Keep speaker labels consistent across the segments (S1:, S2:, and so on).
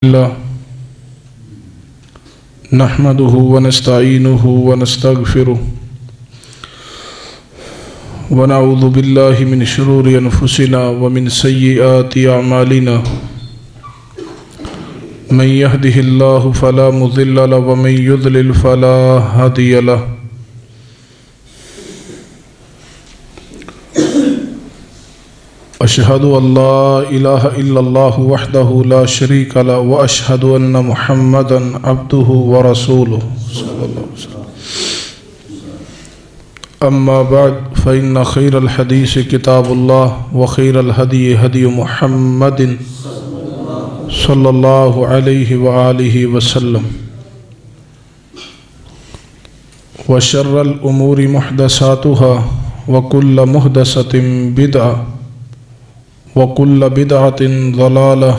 S1: الله نحمده ونستعينه ونستغفره ونعوذ بالله من شرور أنفسنا ومن سيئات أعمالنا من يهده الله فلا مضل له ومن يضلل فلا هادي له أشهد أن لا إله إلا الله وحده لا شريك له وأشهد أن محمدا عبده ورسوله صلى الله عليه وسلم أما بعد فإن خير الحديث كتاب الله وخير الهدي هدي محمد صلى الله عليه وآله وسلم وشر الأمور محدثاتها وكل محدثة بدعة وَكُلَّ بِدْعَةٍ ضَلَالَةٍ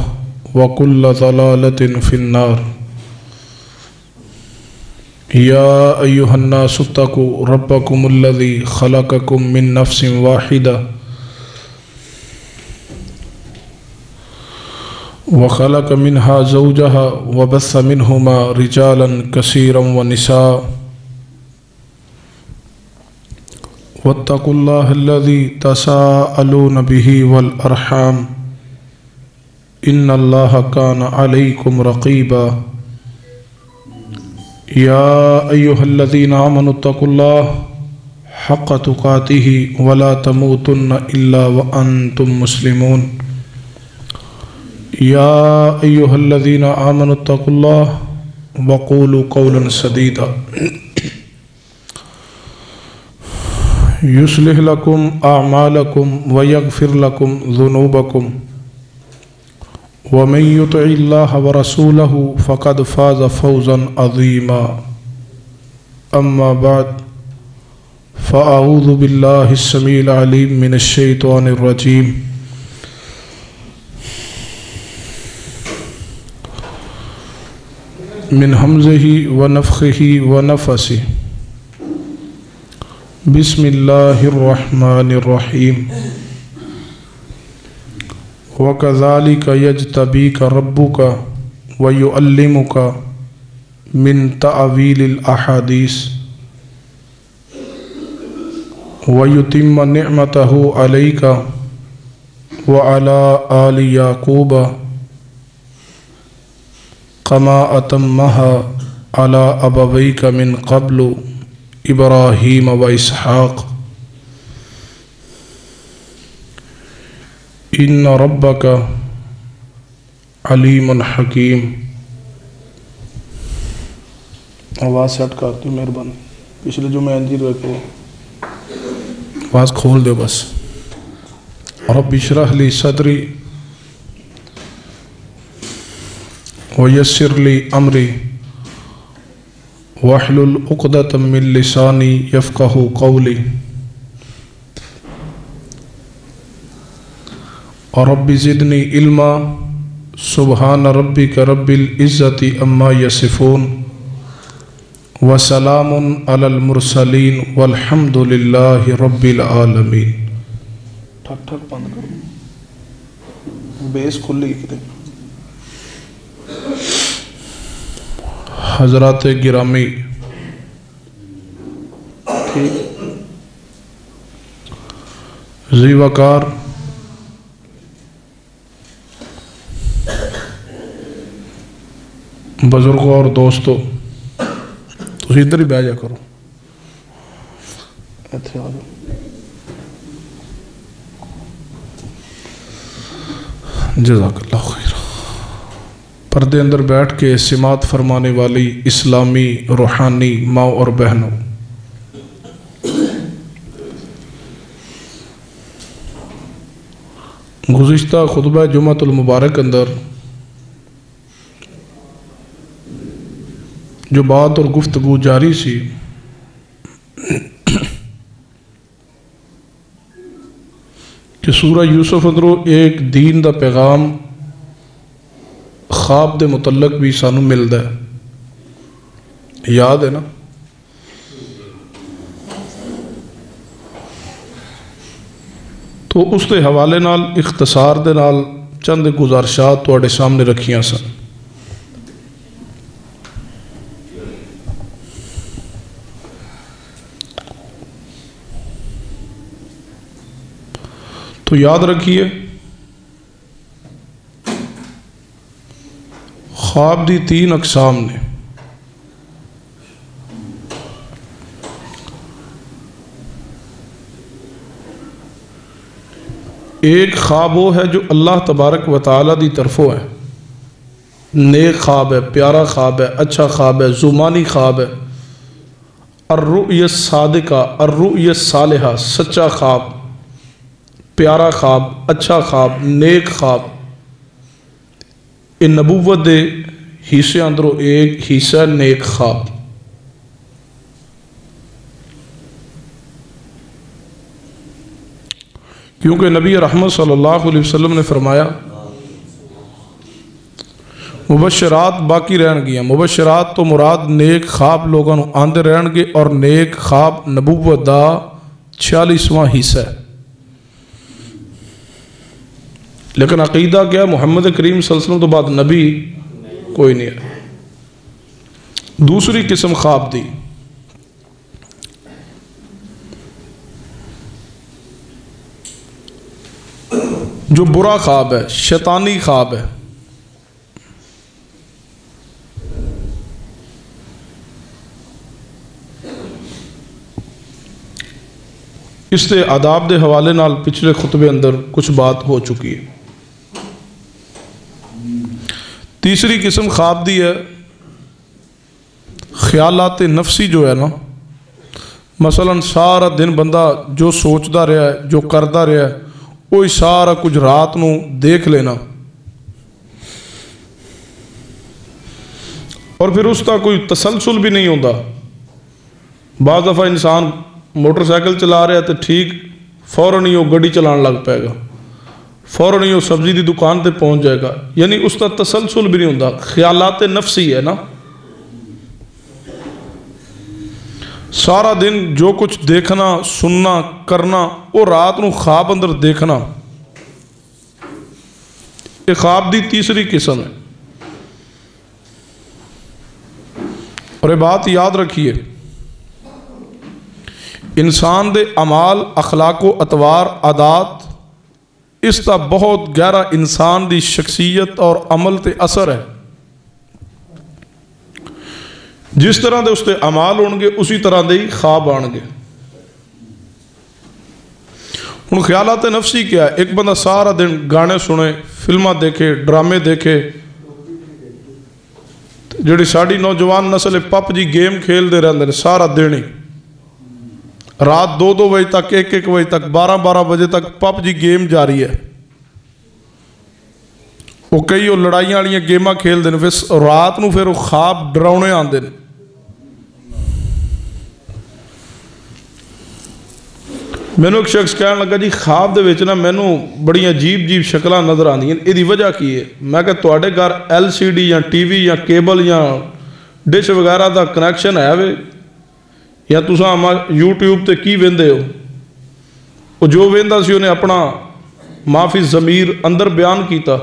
S1: وَكُلَّ ضَلَالَةٍ فِي النَّارِ يَا أَيُّهَا النَّاسُ اتَّقُوا رَبَّكُمُ الَّذِي خَلَقَكُم مِّن نَّفْسٍ وَاحِدَةٍ وَخَلَقَ مِنْهَا زَوْجَهَا وَبَثَّ مِنْهُمَا رِجَالًا كَثِيرًا وَنِسَاءً واتقوا الله الذي تساءلون به والأرحام إن الله كان عليكم رقيبا يا أيها الذين آمنوا اتقوا الله حق تقاته ولا تموتن إلا وأنتم مسلمون يا أيها الذين آمنوا اتقوا الله وقولوا قولا سديدا يصلح لكم أعمالكم ويغفر لكم ذنوبكم ومن يطع الله ورسوله فقد فاز فوزا عظيما أما بعد فأعوذ بالله السميع العليم من الشيطان الرجيم من همزه ونفخه ونفسه بسم اللہ الرحمن الرحیم وَكَذَلِكَ يَجْتَبِيكَ رَبُّكَ وَيُعَلِّمُكَ مِن تَأْوِيلِ الْأَحَادِيثِ وَيُتِمَّ نِعْمَتَهُ عَلَيْكَ وَعَلَى آلِ يَعْقُوبَ كَمَا أَتَمَّهَا عَلَى أَبَوَيْكَ مِن قَبْلُ ابراہیم و اسحاق ان ربک علیم حکیم. آواز سیٹ کرتی مہربانی. پچھلے جمعے انجی رکھو آواز کھول دے بس. رب اشرح لی صدری ویسر لی امری وَاحْلُلْ عُقْدَةً مِّن لِّسَانِي يَفْقَهُ قَوْلِي رَبِّ زِدْنِي عِلْمًا سُبْحَانَ رَبِّكَ رَبِّ الْعِزَّةِ عَمَّا يَصِفُونَ وَسَلَامٌ عَلَى الْمُرْسَلِينَ وَالْحَمْدُ لِلَّهِ رَبِّ الْعَالَمِينَ. ٹھک ٹھک بند کرو. بیس کھلی کتنے. حضرات گرامی ذی وقار بزرگوں اور دوستو تسی ادھر ہی بیٹھ جا کرو. جزاک اللہ خیر. پردے اندر بیٹھ کے سماعت فرمانے والی اسلامی روحانی ماں اور بہنوں، گزشتہ خطبہ جمعۃ المبارک اندر جو بات اور گفتگو جاری سی کہ سورہ یوسف اندروں ایک دین دا پیغام خواب دے متعلق بھی سانو ملدا ہے. یاد ہے نا؟ تو اس دے حوالے نال اختصار دے نال چند گزارشات تواڈے سامنے رکھیاں سن. تو یاد رکھیے خواب دی 3 اقسام نے۔ ایک خواب وہ ہے جو اللہ تبارک و تعالیٰ دی طرفوں ہے، نیک خواب ہے، پیارا خواب ہے، اچھا خواب ہے، زمانی خواب ہے، الرؤیا الصادقہ، الرؤیا الصالحہ، سچا خواب، پیارا خواب، اچھا خواب، نیک خواب۔ یہ نبوت دے حصے اندروں ایک حصہ نیک خواب۔ کیونکہ نبی رحمت صلی اللہ علیہ وسلم نے فرمایا مبشرات باقی رہن گیا، مبشرات تو مراد نیک خواب لوگوں آندے رہن گے، اور نیک خواب نبوت دا 46واں حصہ ہے۔ لیکن عقیدہ کیا؟ محمد کریم صلی اللہ علیہ وسلم تو بعد نبی کوئی نہیں ہے۔ دوسری قسم خواب دی، جو برا خواب ہے، شیطانی خواب ہے۔ اس سے آداب دے حوالے نال پچھلے خطبے اندر کچھ بات ہو چکی ہے۔ تیسری قسم خواب دی ہے خیالات نفسی جو ہے نا، مثلا سارا دن بندہ جو سوچتا رہا ہے، جو کرتا رہا ہے، وہی سارا کچھ رات نو دیکھ لینا، اور پھر اس کا کوئی تسلسل بھی نہیں ہوتا۔ بعض دفعہ انسان موٹر سائیکل چلا رہا ہے تو ٹھیک فوراً ہی وہ گاڑی چلان لگ پائے گا، فوراً ہی وہ سبزی دی دکان تے پہنچ جائے گا، یعنی اس کا تسلسل بھی نہیں ہوتا۔ خیالات نفسی ہے نا، سارا دن جو کچھ دیکھنا، سننا، کرنا، وہ رات نو خواب اندر دیکھنا، یہ خواب دی تیسری قسم ہے۔ اور یہ بات یاد رکھیے، انسان دے اعمال، اخلاق و اطوار، عادات، اس کا بہت گہرا انسان دی شخصیت اور عمل تے اثر ہے۔ جس طرح دے اس تے اعمال ہون گے اسی طرح دے ہی خواب آن گے۔ ہن خیالات نفسی کیا ہے؟ ایک بندہ سارا دن گانے سنے، فلمیں دیکھے، ڈرامے دیکھے، جڑی ساڑی نوجوان نسل پب جی گیم کھیل دے رہندے سارا دن ہی، رات 2 بجے تک، 1 بجے تک، 12 بجے تک پب جی گیم جاری ہے۔ وہ کئی وہ لڑائیاں والیاں گیماں کھیل دے، پھر رات نو پھر وہ خواب ڈراؤنے آندے۔ مینوں ایک شخص کہنے لگا جی خواب دے وچ نا مینوں بڑی عجیب شکلاں نظر آندیاں، یہ وجہ کی ہے؟ میں کہ تواڈے گھر LCD یا ٹی وی یا کیبل یا ڈش وغیرہ دا کنیکشن ہے وے، یا تساں YouTube تے کی ویندے ہو؟ وہ جو ویندا سی انہیں اپنا معافی ضمیر اندر بیان کیتا۔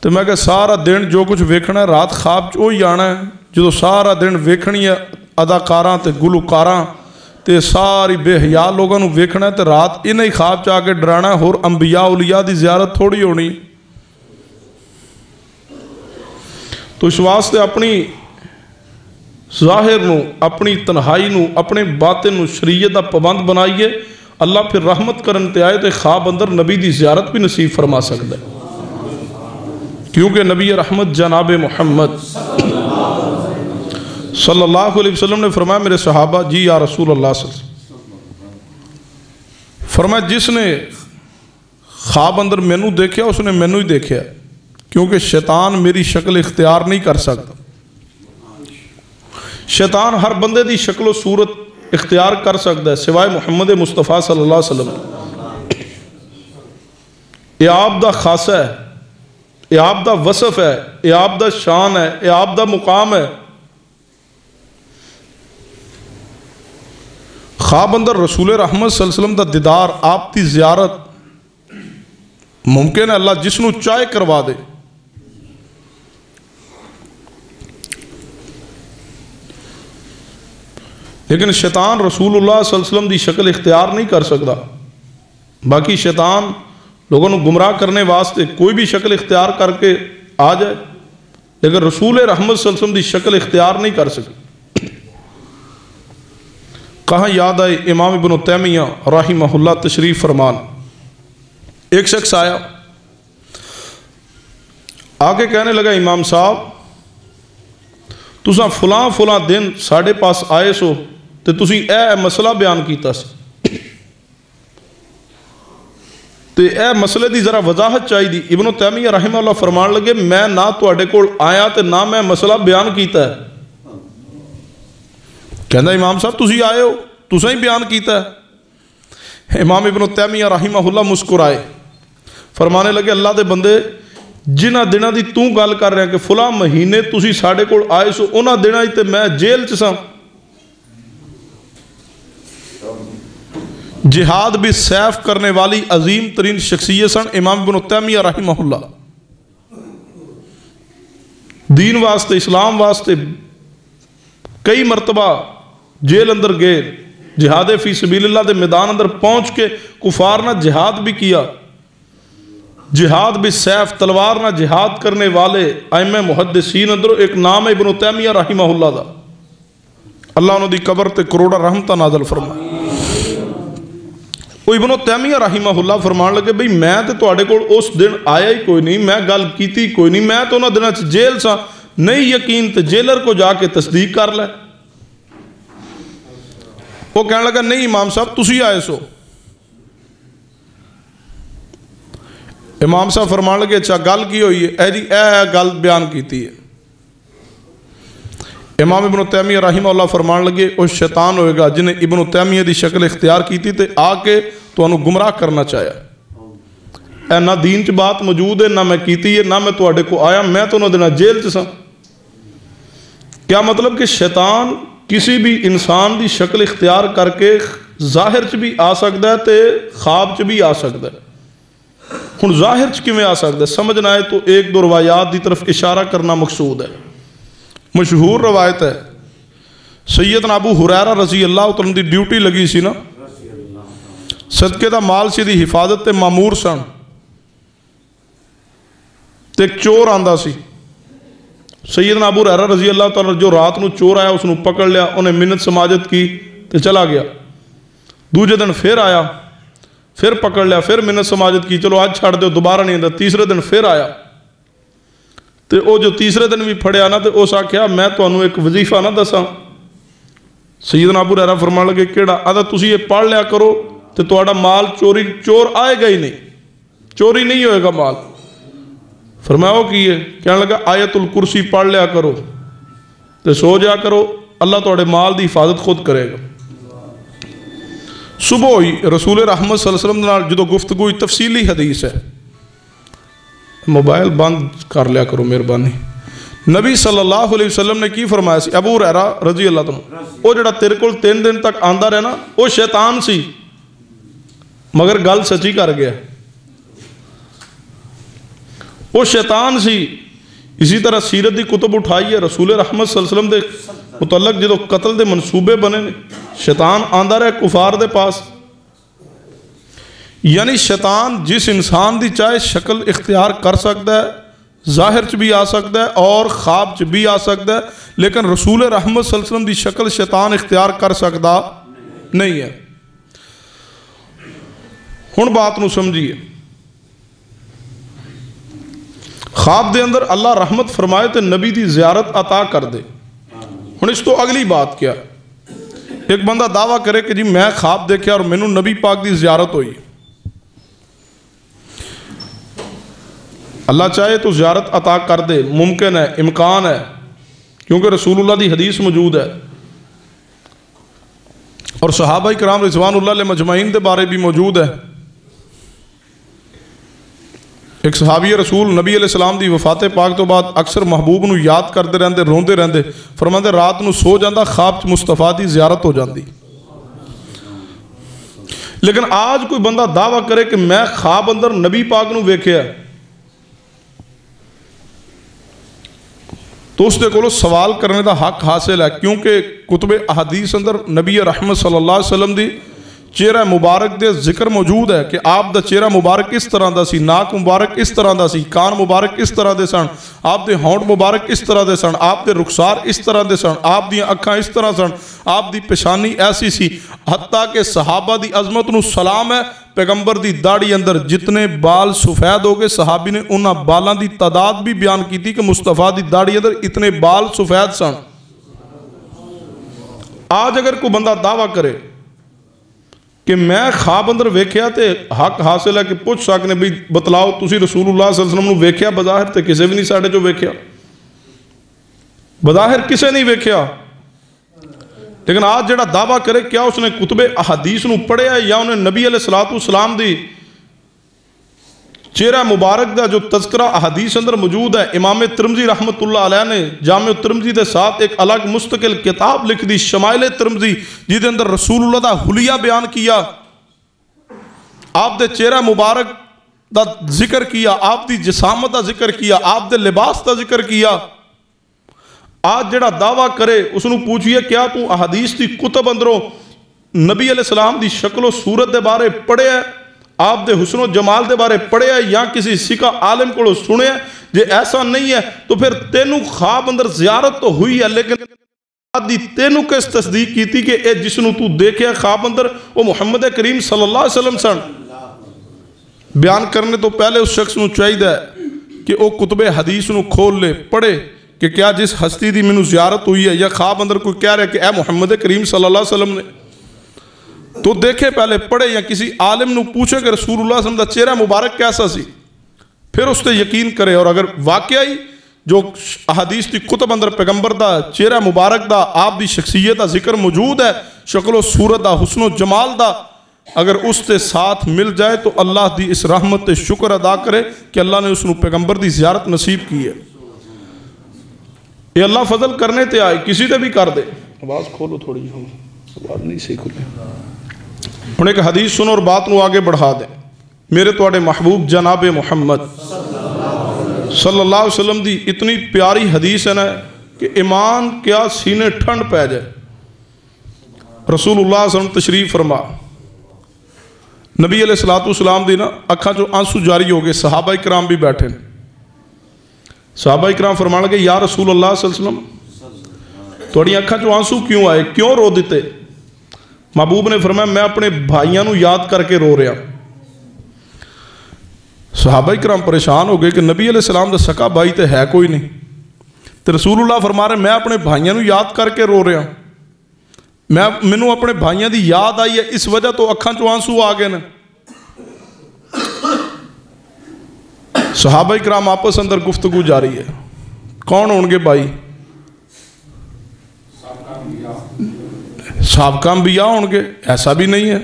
S1: تو میں کہ سارا دن جو کچھ ویکھنا ہے رات خواب وہی آنا ہے، جو سارا دن ویکھنی ہے اداکاراں تے گلوکاراں تے ساری بے حیا لوگوں نو ویکھنا ہے، تے رات انہیں خواب چاہ کے ڈرانا ہے، اور انبیاء اولیاء دی زیارت تھوڑی ہونی۔ تو اس واسطے اپنی ظاہر نو، اپنی تنہائی نو، اپنے باطن نو شریعت دا پابند بنائیے، اللہ پھر رحمت کرن تے آئے تے خواب اندر نبی دی زیارت بھی نصیب فرما سکتا ہے۔ کیونکہ نبی رحمت جناب محمد صلی اللہ علیہ وسلم نے فرمایا، میرے صحابہ جی یا رسول اللہ صلی اللہ علیہ وسلم، فرمایا جس نے خواب اندر مینوں دیکھیا اس نے مینوں ہی دیکھیا، کیونکہ شیطان میری شکل اختیار نہیں کر سکتا۔ شیطان ہر بندے دی شکل و صورت اختیار کر سکتا ہے سوائے محمد مصطفیٰ صلی اللہ علیہ وسلم۔ یہ آپ دا خاصہ ہے، یہ آپ دا وصف ہے، یہ آپ دا شان ہے، یہ آپ دا مقام ہے۔ خواب اندر رسول رحمت صلی اللہ علیہ وسلم دا دیدار، آپ دی زیارت ممکن ہے اللہ جس نو چاہے کروا دے۔ لیکن شیطان رسول اللہ صلی اللہ علیہ وسلم دی شکل اختیار نہیں کر سکتا۔ باقی شیطان لوگوں کو گمراہ کرنے واسطے کوئی بھی شکل اختیار کر کے آ جائے، لیکن رسول رحمت صلی اللہ علیہ وسلم دی شکل اختیار نہیں کر سکی۔ کہاں یاد آئے امام ابن تیمیہ رحمہ اللہ تشریف فرمان، ایک شخص آیا آگے کہنے لگا امام صاحب تساں فلاں فلاں دن ساڑھے پاس آئے سو تے تسی اے مسئلہ بیان کیتا سی تے اے مسئلے دی ذرا وضاحت چاہی دی۔ ابن تیمیہ رحمہ اللہ فرمان لگے میں نہ تواڈے کول آیا تے نہ میں مسئلہ بیان کیتا ہے۔ کہندا امام صاحب تسی آئے ہو تساں ہی بیان کیتا ہے۔ امام ابن تیمیہ رحمہ اللہ مسکرائے، فرمانے لگے اللہ دے بندے جنہ دنوں دی تو گل کر رہے ہیں کہ فلاں مہینے تسی ساڑھے کول آئے سو انہاں دنوں تے میں جیل چ ساں، جہاد بھی سیف کرنے والی عظیم ترین شخصیت سن امام ابن تیمیہ رحمہ اللہ، دین واسطے اسلام واسطے کئی مرتبہ جیل اندر گئے، جہاد فی سبیل اللہ دے میدان اندر پہنچ کے کفار نہ جہاد بھی کیا، جہاد بھی سیف تلوار نہ جہاد کرنے والے ائمہ محدثین اندر ایک نام ہے ابن تیمیہ رحمہ اللہ دا، اللہ انہوں دی قبر تے کروڑا رحمتہ نازل فرمائے۔ وہ ابن تیمیہ رحمہ اللہ فرمان لگے بھئی میں تے تواڈے کول اس دن آیا ہی کوئی نہیں، میں گل کیتی کوئی نہیں، میں تو انہاں دنوں چ جیل سا، نہیں یقین تے جیلر کو جا کے تصدیق کر لے۔ وہ کہنے لگا نہیں امام صاحب تسی آئے سو۔ امام صاحب فرمان لگے اچھا گل کی ہوئی ہے؟ اے جی اے گل بیان کیتی ہے۔ امام ابن تیمیہ رحمہ اللہ فرمان لگے وہ شیطان ہوئے گا جنہیں ابن تیمیہ دی شکل اختیار کیتی تے آ کے تو انہوں گمراہ کرنا چاہیا، اے نہ دین چ بات موجود ہے نہ میں کیتی ہے نہ میں تواڈے کو آیا، میں تو انہوں دینا جیل چ ساں۔ کیا مطلب کہ شیطان کسی بھی انسان دی شکل اختیار کر کے ظاہر چ بھی آ سکتا ہے تے خواب چ بھی آ سکتا ہے۔ ہن ظاہر چ کیویں آ سکتا ہے سمجھنا ہے تو ایک دو روایات دی طرف اشارہ کرنا مقصود ہے۔ مشہور روایت ہے سیدنا ابو ہریرہ رضی اللہ تعالیٰ دی ڈیوٹی لگی سی نا، صدقے دا مال سی دی حفاظت تے مامور سن، تے ایک چور آندا سی، سیدنا ابو ہریرہ رضی اللہ تعالیٰ جو رات نو چور آیا اس نو پکڑ لیا، انہیں منت سماجت کی تے چلا گیا، دوجے دن پھر آیا پھر پکڑ لیا، پھر منت سماجت کی، چلو آج چھڑ دیو دوبارہ نہیں آندا، تیسرے دن پھر آیا تے او جو تیسرے دن بھی پھڑیا نا تے اس آکھیا میں تانوں ایک وظیفہ نہ دساں۔ سیدنا ابو ہریرہ فرمان لگے کیڑا؟ آدھا تسی یہ پڑھ لیا کرو تے تہاڈا مال چور آئے گا ہی نہیں، چوری نہیں ہوئے گا مال۔ فرمایا وہ کی ہے؟ کہنے لگا آیت الکرسی پڑھ لیا کرو تے سو جا کرو، اللہ تہاڈے مال دی حفاظت خود کرے گا۔ صبح ہوئی رسول رحمت صلی اللہ علیہ وسلم نال جدو گفتگو تفصیلی حدیث ہے، موبائل بند کر لیا کرو مہربانی۔ نبی صلی اللہ علیہ وسلم نے کی فرمایا سی ابو ہریرہ رضی اللہ عنہ، وہ جڑا تیرے کول 3 دن تک آندا رہے نا وہ شیطان سی، مگر گل سچی کر گیا، وہ شیطان سی۔ اسی طرح سیرت دی کتب اٹھائی ہے رسول رحمت صلی اللہ علیہ وسلم دے متعلق جدو قتل دے منصوبے بنے نے، شیطان آندا رہے کفار دے پاس، یعنی شیطان جس انسان دی چاہے شکل اختیار کر سکتا ہے، ظاہر چ بھی آ سکتا ہے اور خواب چ بھی آ سکتا ہے، لیکن رسول رحمت صلی اللہ علیہ وسلم دی شکل شیطان اختیار کر سکتا نہیں ہے۔ ہن بات نو سمجھیے، خواب دے اندر اللہ رحمت فرمائے تے نبی دی زیارت عطا کر دے۔ ہن اس تو اگلی بات کیا؟ ایک بندہ دعویٰ کرے کہ جی میں خواب دیکھا اور مینوں نبی پاک دی زیارت ہوئی، اللہ چاہے تو زیارت عطا کر دے، ممکن ہے، امکان ہے، کیونکہ رسول اللہ دی حدیث موجود ہے اور صحابہ کرام رضوان اللہ علیہ مجمعین دے بارے بھی موجود ہے۔ ایک صحابی رسول نبی علیہ السلام دی وفات پاک تو بعد اکثر محبوب نو یاد کرتے رہندے، روندے رہندے، فرماندے رات نو سو جاندہ خواب چ مصطفیٰ دی زیارت ہو جاندی۔ لیکن آج کوئی بندہ دعویٰ کرے کہ میں خواب اندر نبی پاک نو ویکھیا، تو اس دے کولو سوال کرنے دا حق حاصل ہے، کیونکہ کتب احادیث اندر نبی رحمت صلی اللہ علیہ وسلم دی چہرہ مبارک دے ذکر موجود ہے کہ آپ دا چہرہ مبارک اس طرح دا سی، ناک مبارک اس طرح دا سی، کان مبارک اس طرح دے سن، آپ دے ہونٹ مبارک اس طرح دے سن، آپ دے رخسار اس طرح دے سن، آپ دی اکھاں اس طرح سن، آپ دی پیشانی ایسی سی، حتیٰ کہ صحابہ دی عظمت نو سلام ہے، پیغمبر دی داڑھی اندر جتنے بال سفید ہو گئے، صحابی نے انہاں بالاں دی تعداد بھی بیان کی تھی کہ مصطفیٰ دی داڑھی اندر اتنے بال سفید سن۔ آج اگر کوئی بندہ دعویٰ کرے کہ میں خواب اندر ویکھیا تے حق حاصل ہے کہ پوچھ سکنے بھی بتلاؤ تسی رسول اللہ صلی اللہ علیہ وسلم نو ویکھیا؟ بظاہر تے کسے بھی نہیں ساڑھے جو ویکھیا، بظاہر کسے نہیں ویکھیا، لیکن آج جڑا دعویٰ کرے کیا اس نے کتب احادیث نو پڑھے ہے یا انہیں نبی علیہ السلام دی چہرہ مبارک دا جو تذکرہ احادیث اندر موجود ہے؟ امام ترمذی رحمت اللہ علیہ نے جامع ترمذی دے ساتھ ایک الگ مستقل کتاب لکھ دی، شمائل ترمذی، جہدے اندر رسول اللہ دا حلیہ بیان کیا، آپ دے چہرہ مبارک دا ذکر کیا، آپ دی جسامت دا ذکر کیا، آپ دے لباس دا ذکر کیا۔ آج جڑا دعویٰ کرے اس نو پوچھئے کیا تو احادیث دی کتب اندروں نبی علیہ السلام دی شکل و صورت دے بارے پڑھے ہے، آپ دے حسن و جمال دے بارے پڑھے ہے یا کسی سکھا عالم کو سنے ہے؟ جے ایسا نہیں ہے تو پھر تینوں خواب اندر زیارت تو ہوئی ہے، لیکن تینوں کس تصدیق کی تھی کہ اے جس نو تو دیکھے خواب اندر وہ محمد کریم صلی اللہ علیہ وسلم سن؟ بیان کرنے تو پہلے اس شخص نو چاہیے کہ وہ کتب حدیث نو کھول لے، پڑھے کہ کیا جس ہستی دی منو زیارت ہوئی ہے یا خواب اندر کوئی کہہ رہے کہ اے محمد کریم صلی اللہ علیہ وسلم نے، تو دیکھے پہلے پڑھے یا کسی عالم نو پوچھے کہ رسول اللہ صلی اللہ علیہ وسلم دا چہرہ مبارک کیسا سی، پھر اس تے یقین کرے۔ اور اگر واقعی جو احادیث دی کتب اندر پیغمبر دا چہرہ مبارک دا، آپ دی شخصیت دا ذکر موجود ہے، شکل و صورت دا، حسن و جمال دا، اگر اس تے ساتھ مل جائے تو اللہ دی اس رحمت تے شکر ادا کرے کہ اللہ نے اس نو پیغمبر دی زیارت نصیب کی ہے۔ یہ اللہ فضل کرنے تے آئے، کسی تے بھی کر دے۔ آواز کھولو تھوڑی، آواز نہیں صحیح کھولے۔ انہیں ایک حدیث سنو اور بات نو آگے بڑھا دیں۔ میرے توڑے محبوب جناب محمد صلی اللہ علیہ وسلم دی اتنی پیاری حدیث ہے نا کہ ایمان کیا سینے ٹھنڈ پہ جائے۔ رسول اللہ صلی اللہ علیہ وسلم تشریف فرما، نبی علیہ السلام دی نا اکھاں جو آنسو جاری ہو گئے، صحابہ اکرام بھی بیٹھے، صحابہ اکرام فرمان لگے یا رسول اللہ صلی اللہ علیہ وسلم توڑی اکھاں جو آنسو کیوں آئے، کیوں رو دیتے؟ محبوب نے فرمایا میں اپنے بھائیاں نو یاد کر کے رو رہا۔ صحابہ اکرام پریشان ہو گئے کہ نبی علیہ السلام دا سکا بھائی تے ہے کوئی نہیں، تو رسول اللہ فرما رہے میں اپنے بھائیاں نو یاد کر کے رو رہا، مینوں اپنے بھائیاں دی یاد آئی ہے اس وجہ تو اکھاں چو آنسو آ گئے نا۔ صحابہ اکرام آپس اندر گفتگو جاری ہے، کون ہونگے بھائی؟ سابقہ انبیاء ہونگے؟ ایسا بھی نہیں ہے۔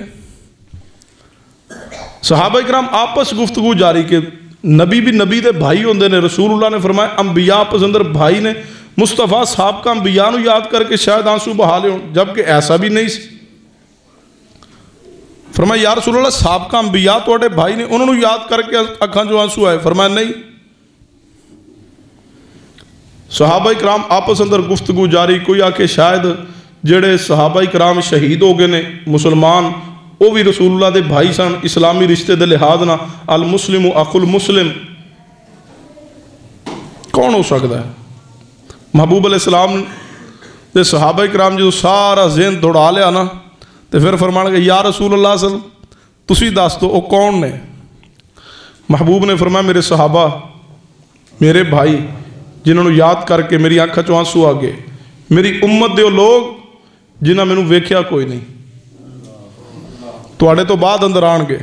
S1: صحابہ اکرام آپس گفتگو جاری کہ نبی بھی نبی دے بھائی ہوندے نے، رسول اللہ نے فرمایا انبیاء آپس اندر بھائی نے، مصطفیٰ سابقہ انبیاء نو یاد کر کے شاید آنسو بہا لے ہوں، جبکہ ایسا بھی نہیں سی۔ فرمایا یا رسول اللہ سابقہ انبیاء توڑے بھائی نے، انہوں نے یاد کر کے اکھاں جو آنسو آئے؟ فرمایا نہیں۔ صحابہ اکرام آپس اندر گفتگو جاری، کوئی آکے شاید جڑے صحابہ اکرام شہید ہو گئے نے مسلمان، وہ بھی رسول اللہ دے بھائی سن، اسلامی رشتے دے لحاظ نہ، المسلم اخو المسلم، کون ہو سکتا ہے؟ محبوب علیہ السلام دے صحابہ اکرام جو سارا ذہن دوڑا لیا نا، تو پھر فرمانا کہ یا رسول اللہ صلی اللہ علیہ وسلم تسی دس دو وہ کون نے؟ محبوب نے فرمایا میرے صحابہ، میرے بھائی جنہوں نے یاد کر کے میری آنکھاں چوں آنسو آ گئے، میری امت دے لوگ جنہاں میں نے ویکھیا کوئی نہیں، توڑے تو بعد اندر آن گے،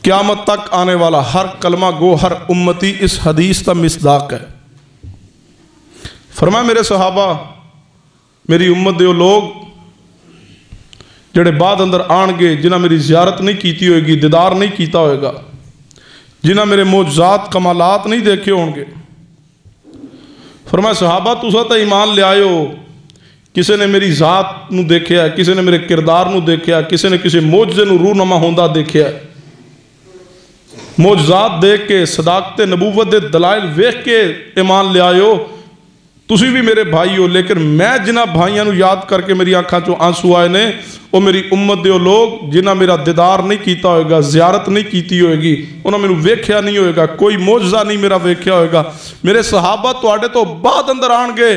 S1: قیامت تک آنے والا ہر کلمہ گو ہر امتی اس حدیث تا مصداق ہے۔ فرمایا میرے صحابہ، میری امت دے لوگ جڑے بعد اندر آن گے، جنہاں میری زیارت نہیں کیتی ہوئے گی، دیدار نہیں کیتا ہوئے گا، جنہاں میرے معجزات کمالات نہیں دیکھے ہوں گے۔ فرمایا صحابہ تسا تا ایمان لے آئے ہو، کسی نے میری ذات نو دیکھیا ہے، کسی نے میرے کردار نو دیکھیا ہے، کسی نے کسی معجزے نو رونما ہوندہ دیکھیا ہے، معجزات دیکھ کے صداقت نبوت دے دلائل ویکھ کے ایمان لے آئے ہو، تسی بھی میرے بھائی ہو، لیکن میں جنہ بھائیاں نو یاد کر کے میری آنکھاں چوں آنسو آئے نے، وہ میری امت دے لوگ جنہ میرا دیدار نہیں کیتا ہوئے گا، زیارت نہیں کیتی ہوئے گی، انہوں میں ویکھیا نہیں ہوئے گا، کوئی معجزہ نہیں میرا ویکھیا ہوئے گا۔ میرے صحابہ تو آڑے تو بعد اندر آن گے،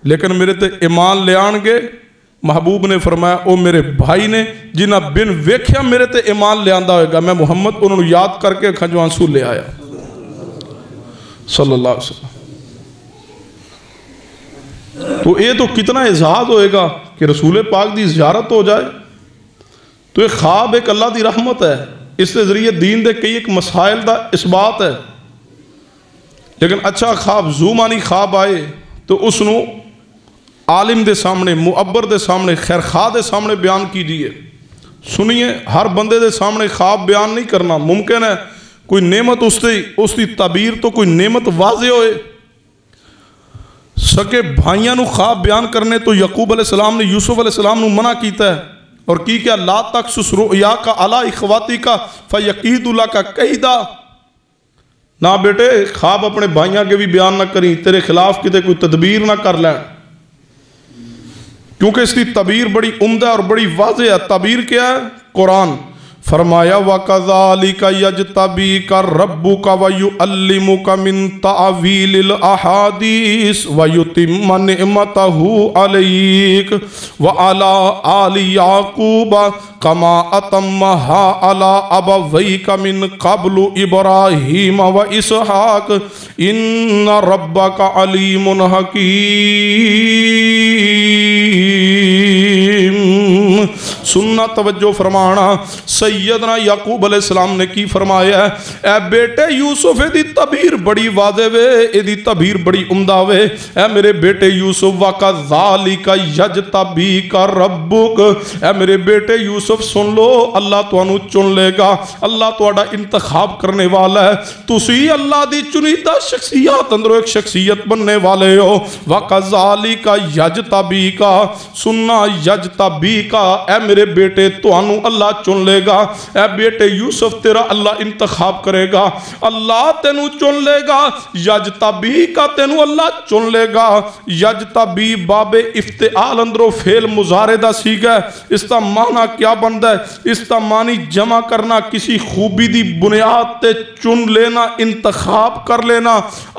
S1: لیکن میرے تے ایمان لے آن گے۔ محبوب نے فرمایا او میرے بھائی نے جنہ بن ویکھیا میرے تے ایمان لے آندہ ہوئے گا، میں محمد انہوں یاد کر کے کھنجو آنسو لے آیا صلی اللہ علیہ وسلم۔ تو یہ تو کتنا اعزاز ہوئے گا کہ رسول پاک دی زیارت ہو جائے۔ تو ایک خواب ایک اللہ دی رحمت ہے، اس کے ذریعے دین دے کئی ایک مسائل دا اس بات ہے، لیکن اچھا خواب زومانی خواب آئے تو اس نو عالم دے سامنے، معبر دے سامنے، خیرخواہ دے سامنے بیان کیجئے۔ سنیے، ہر بندے دے سامنے خواب بیان نہیں کرنا ممکن ہے، کوئی نعمت اس دی تعبیر تو کوئی نعمت واضح ہوئے۔ سکے بھائیاں نو خواب بیان کرنے تو یعقوب علیہ السلام نے یوسف علیہ السلام نو منع کیتا ہے، اور کی کیا لا تقصص رؤیاک علی اخواتک فیکید لک کیدا، نہ بیٹے خواب اپنے بھائیاں کے بھی بیان نہ کریں، تیرے خلاف کتے کوئی تدبیر نہ کر لیں، کیونکہ اس کی تعبیر بڑی عمدہ اور بڑی واضح ہے۔ تعبیر کیا ہے؟ قرآن فرمایا وَكَذَلِكَ يَجْتَبِيكَ رَبُّكَ وَيُعَلِّمُكَ مِن تَعْوِيلِ الْأَحَادِيثِ وَيُتِمَّ نِعْمَتَهُ عَلَيْكَ وَعَلَىٰ آلِ يَعْقُوبَ كَمَا أَتَمَّهَا عَلَىٰ أَبَوَيْكَ مِن قَبْلُ إِبْرَاهِيمَ وَإِسْحَاقَ إِنَّ رَبَّكَ عَلِيمٌ حَكِيمٌ۔ سننا توجہ فرمانا، سیدنا یعقوب علیہ السلام نے کی فرمایا ہے، اے بیٹے یوسف دی تعبیر بڑی واضح وے، اے دی تعبیر بڑی عمدہ وے، اے میرے بیٹے یوسف وَكَذَلِكَ يَجْتَبِيكَ رَبُّكَ، اے میرے بیٹے یوسف سن لو، اللہ توانو چن لے گا، اللہ توڑا انتخاب کرنے والا ہے، تسی اللہ دی چنیدہ شخصیات اندرو ایک شخصیت بننے والے ہو۔ وَكَذَلِكَ يَجْتَبِيكَ، سننا يَجْتَبِيكَ، اے میرے بیٹے توانو اللہ چن لے گا، اے بیٹے یوسف تیرا اللہ انتخاب کرے گا، اللہ تینو چن لے گا، یجتبی کا تینو اللہ چن لے گا۔ یجتبی باب افتعال اندرو فعل مضارع دا سیگا ہے، اس کا معنی کیا بندا ہے؟ اس کا معنی جمع کرنا، کسی خوبی دی بنیاد تے چن لینا، انتخاب کر لینا۔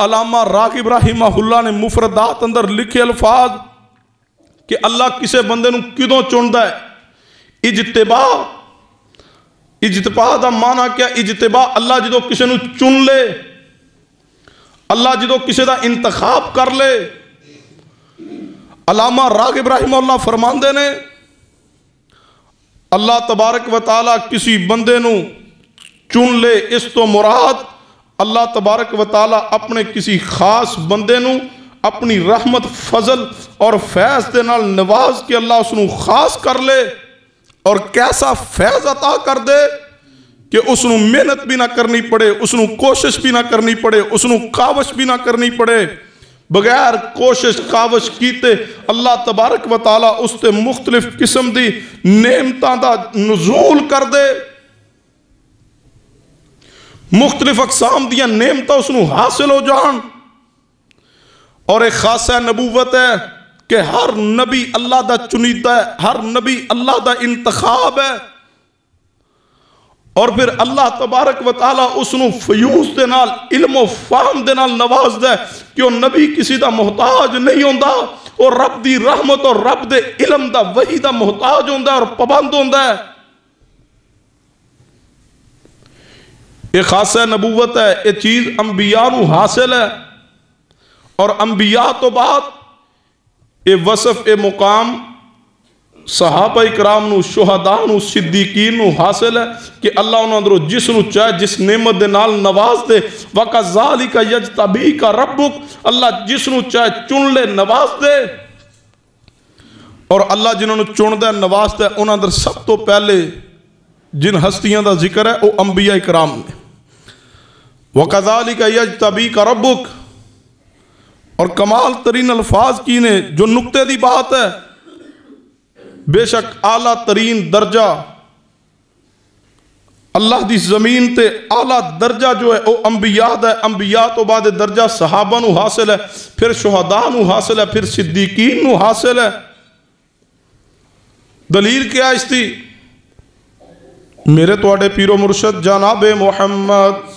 S1: علامہ راغب رحمہ اللہ نے مفردات اندر لکھے الفاظ کہ اللہ کسے بندے نو کدوں چندا ہے؟ اجتباء دا معنی کیا؟ اجتباء اللہ جدو کسے نو چن لے، اللہ جدو کسے دا انتخاب کر لے۔ علامہ راغب رحمہ اللہ فرماندے نے اللہ تبارک و تعالی کسی بندے نو چن لے، اس تو مراد اللہ تبارک و تعالی اپنے کسی خاص بندے نو اپنی رحمت فضل اور فیض دے نال نواز کے اللہ اس نو خاص کر لے، اور کیسا فیض عطا کر دے کہ اس نو محنت بھی نہ کرنی پڑے، اس نو کوشش بھی نہ کرنی پڑے، اس نو کاوش بھی نہ کرنی پڑے، بغیر کوشش کاوش کیتے اللہ تبارک و تعالی اس تے مختلف قسم دی نعمتاں دا نزول کر دے، مختلف اقسام دیا نعمتاں اس نو حاصل ہو جان۔ اور ایک خاصہ نبوت ہے کہ ہر نبی اللہ دا چنیدہ ہے، ہر نبی اللہ دا انتخاب ہے، اور پھر اللہ تبارک و تعالی اس نو فیوز دے نال، علم و فہم دے نال نواز دے کہ وہ نبی کسی دا محتاج نہیں ہوندا، اور رب دی رحمت اور رب دے علم دا وحی دا محتاج ہوندا اور پابند ہوندا ہے۔ یہ خاصہ نبوت ہے، یہ چیز انبیاء نو حاصل ہے، اور انبیاء تو بعد اے وصف اے مقام صحابہ اکرام نو، شہداء نو، صدیقین نو حاصل ہے کہ اللہ انہوں اندرو جس نو چاہے جس نعمت دے نال نواز دے۔ وَكَذَلِكَ يَجْتَبِيكَ رَبُّكَ، اللہ جس نو چاہے چن لے نواز دے، اور اللہ جنہوں نے چن دے نواز دے انہوں اندر سب تو پہلے جن ہستیاں دا ذکر ہے وہ انبیاء اکرام نے۔ وَكَذَلِكَ يَجْتَبِيكَ رَبُّكَ، اور کمال ترین الفاظ کی نے جو نقطے دی بات ہے، بے شک اعلیٰ ترین درجہ اللہ دی زمین تے اعلیٰ درجہ جو ہے وہ انبیاء دا ہے، انبیاء تو بعد درجہ صحابہ نو حاصل ہے، پھر شہداء نو حاصل ہے، پھر صدیقین نو حاصل ہے۔ دلیل کیا اس دی؟ میرے توڑے پیر و مرشد جناب محمد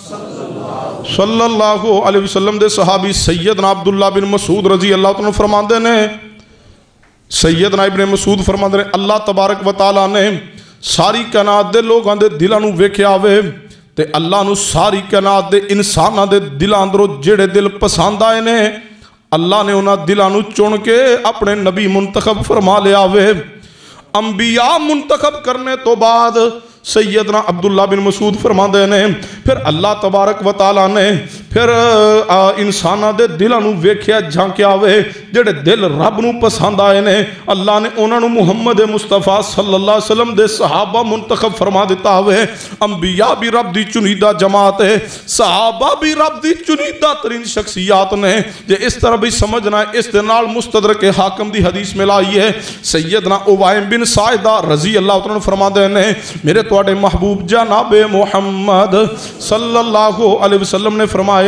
S1: صلی اللہ علیہ وسلم دے صحابی سیدنا عبداللہ بن مسعود رضی اللہ عنہ فرماندے نے، سیدنا ابن مسعود فرماندے نے اللہ تبارک و تعالیٰ نے ساری کائنات دے لوگاں دے دلاں نو ویکھیا ہوئے تے اللہ نو ساری کائنات دے انساناں دے دلاں اندروں جڑے دل پسند آئے نے اللہ نے انہاں دلاں نو چن کے اپنے نبی منتخب فرما لیا ہوئے۔ انبیاء منتخب کرنے تو بعد سیدنا عبداللہ بن مسعود فرماندے نے پھر اللہ تبارک و تعالیٰ نے پھر انسانہ دے دلوں نو ویکھیا جھانکیا ہوئے جڑے دل رب نو پسند آئے نے اللہ نے انہوں نے محمد مصطفیٰ صلی اللہ علیہ وسلم دے صحابہ منتخب فرما دیتا ہوئے۔ انبیاء بھی رب دی چنیدہ جماعت ہے، صحابہ بھی رب دی چنیدہ ترین شخصیات نے۔ جے اس طرح بھی سمجھنا ہے اس دنال مستدرک حاکم دی حدیث میں لائی ہے، سیدنا اوائم بن سائدہ رضی اللہ عنہ فرما دے نے میرے توڑے محبوب جناب محمد صلی اللہ علیہ وسلم نے فرمایا،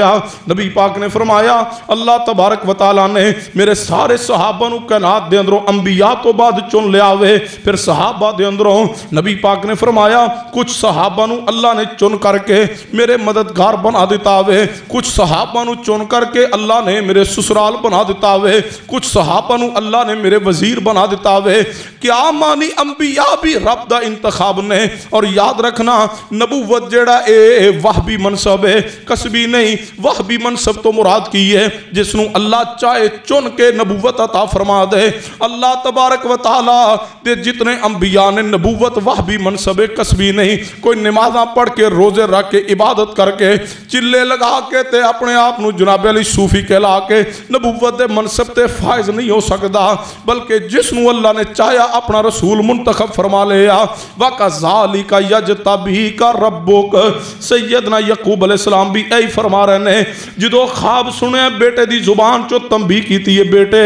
S1: نبی پاک نے فرمایا اللہ تبارک و تعالیٰ نے میرے سارے صحابہ نو کائنات دے اندروں انبیاء تو بعد چن لیا ہوئے۔ پھر صحابہ دے اندروں نبی پاک نے فرمایا کچھ صحابہ نو اللہ نے چن کر کے میرے مددگار بنا دیتا ہوئے، کچھ صحابہ نو چن کر کے اللہ نے میرے سسرال بنا دیتا ہوئے، کچھ صحابہ نو اللہ نے میرے وزیر بنا دیتا ہوئے۔ کیا مانی انبیاء بھی رب دا انتخاب نے، اور یاد رکھنا نبوت جڑا اے وحبی منصب ہے، کسبی نہیں۔ وحبی منصب تو مراد کی ہے جس نو اللہ چاہے چن کے نبوت عطا فرما دے۔ اللہ تبارک و تعالیٰ دے جتنے انبیاء نے نبوت وحبی منصب کسبی نہیں۔ کوئی نمازاں پڑھ کے روزے رکھ کے عبادت کر کے چلے لگا کے تے اپنے آپ نو جناب علی صوفی کہلا کے نبوت دے منصب تے فائز نہیں ہو سکتا، بلکہ جس نو اللہ نے چاہیا اپنا رسول منتخب فرما لیا۔ وَكَذَلِكَ يَجْتَبِيكَ رَبُّكَ سیدنا یعقوب علیہ السلام بھی اے فرما رہے ہیں جدو خواب سنے بیٹے دی زبان چو تنبیہ کیتی ہے بیٹے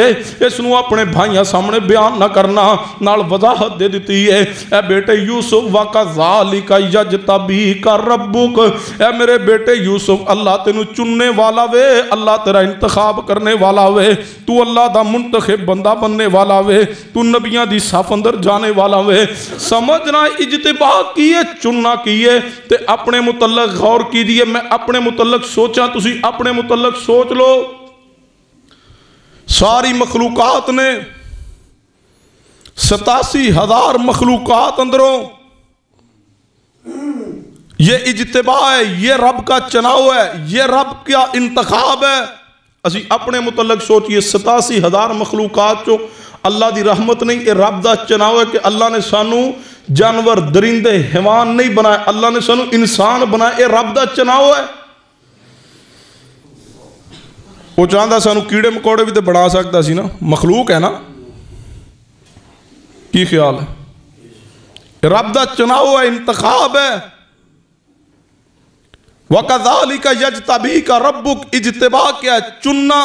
S1: اس نو اپنے بھائیاں سامنے بیان نہ کرنا، نال وضاحت دے دیتی ہے اے بیٹے یوسف وَكَذَلِكَ يَجْتَبِيكَ رَبُّكَ اے میرے بیٹے یوسف اللہ تینو چننے والا وے، اللہ تیرا انتخاب کرنے والا وے، تو اللہ دا منتخب بندہ بننے والا وے، تو نبیاں دی صف اندر جانے والا وے۔ سمجھنا اجتباع کیے چننا کیے تے اپنے متعلق غور کیجئے۔ میں اپنے متعلق سوچاں تسی اپنے متعلق سوچ لو۔ ساری مخلوقات نے 87,000 مخلوقات اندروں یہ اجتباع ہے، یہ رب کا چناؤ ہے، یہ رب کا انتخاب ہے۔ اسی اپنے متعلق سوچئے 87,000 مخلوقات چو اللہ دی رحمت نہیں، یہ رب دا چناؤ ہے کہ اللہ نے سانو جانور درندے حیوان نہیں بنائے، اللہ نے سانو انسان بنائے، یہ رب دا چناؤ ہے۔ وہ چاہتا سانو کیڑے مکوڑے بھی تے بنا سکتا سی نا، مخلوق ہے نا، کی خیال ہے؟ رب دا چناؤ ہے، انتخاب ہے۔ وَكَذَلِكَ يَجْتَبِيكَ رَبُّكَ اجتباع کیا ہے؟ چننا۔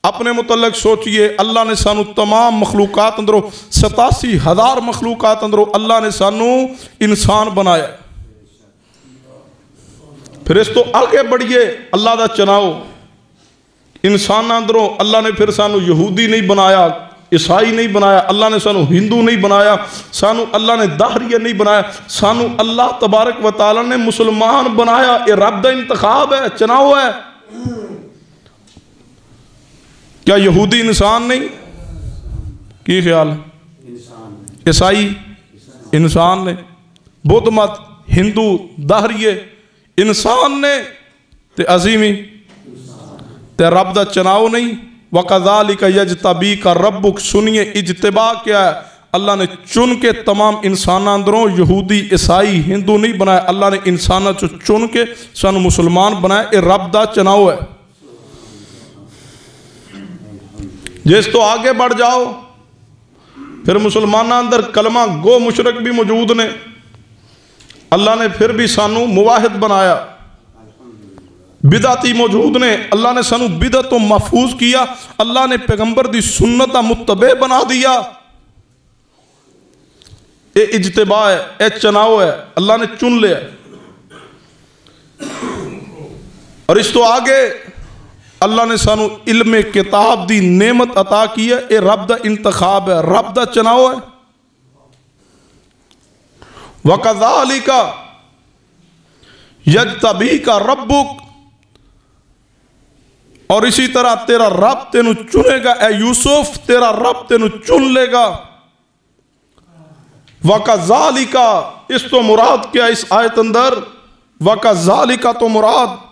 S1: اپنے متعلق سوچئے اللہ نے سانو تمام مخلوقات اندروں 87,000 مخلوقات اندروں اللہ نے سانو انسان بنایا۔ پھر اس تو آگے بڑھئے اللہ دا چناؤ انسان اندروں اللہ نے پھر سانو یہودی نہیں بنایا، عیسائی نہیں بنایا، اللہ نے سانو ہندو نہیں بنایا، سانو اللہ نے دہریہ نہیں بنایا، سانو اللہ تبارک و تعالیٰ نے مسلمان بنایا۔ یہ رب دا انتخاب ہے، چناؤ ہے۔ کیا یہودی انسان نہیں؟ کی خیال ہے؟ عیسائی انسان نے، بدھ مت ہندو دہریے انسان نے، تے عظیمی تے رب دا چناؤ نہیں۔ وَكَذَلِكَ يَجْتَبِيكَ رَبُّكَ سنیے اجتباع کیا ہے؟ اللہ نے چن کے تمام انسان اندروں یہودی عیسائی ہندو نہیں بنایا، اللہ نے انسانہ چن کے سانو مسلمان بنایا۔ یہ رب دا چناؤ ہے۔ جس تو آگے بڑھ جاؤ پھر مسلمانہ اندر کلمہ گو مشرک بھی موجود نے، اللہ نے پھر بھی سانو مواحد بنایا۔ بدعتی موجود نے، اللہ نے سانو بدعت و محفوظ کیا، اللہ نے پیغمبر دی سنت متبع بنا دیا۔ یہ اجتباع ہے، یہ چناؤ ہے، اللہ نے چن لیا۔ اور اس تو آگے اللہ نے سانو علم کتاب دی نعمت عطا کی ہے، یہ رب دا انتخاب ہے، رب دا چناؤ ہے۔ وَكَذَلِكَ يَجْتَبِيكَ رَبُّكَ، اور اسی طرح تیرا رب تینو چنے گا، اے یوسف تیرا رب تینو چن لے گا۔ وَكَذَلِكَ، اس تو مراد کیا اس آیت اندر؟ وَكَذَلِكَ تو مراد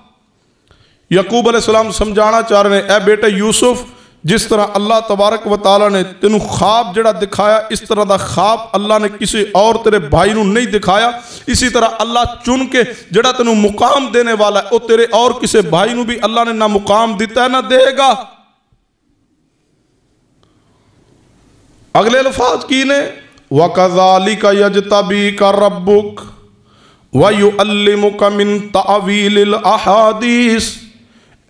S1: یعقوب علیہ السلام سمجھانا چاہ رہے ہیں، اے بیٹے یوسف، جس طرح اللہ تبارک و تعالیٰ نے تینوں خواب جڑا دکھایا، اس طرح دا خواب اللہ نے کسی اور تیرے بھائی نو نہیں دکھایا۔ اسی طرح اللہ چن کے جڑا تینوں مقام دینے والا ہے، وہ تیرے اور کسی بھائی نو بھی اللہ نے نہ مقام دیتا ہے نہ دے گا۔ اگلے الفاظ کی نے وَكَذَلِكَ يَجْتَبِيكَ رَبُّكَ وَيُعَلِّمُكَ مِن تَأْوِيلِ الْأَحَادِيثِ۔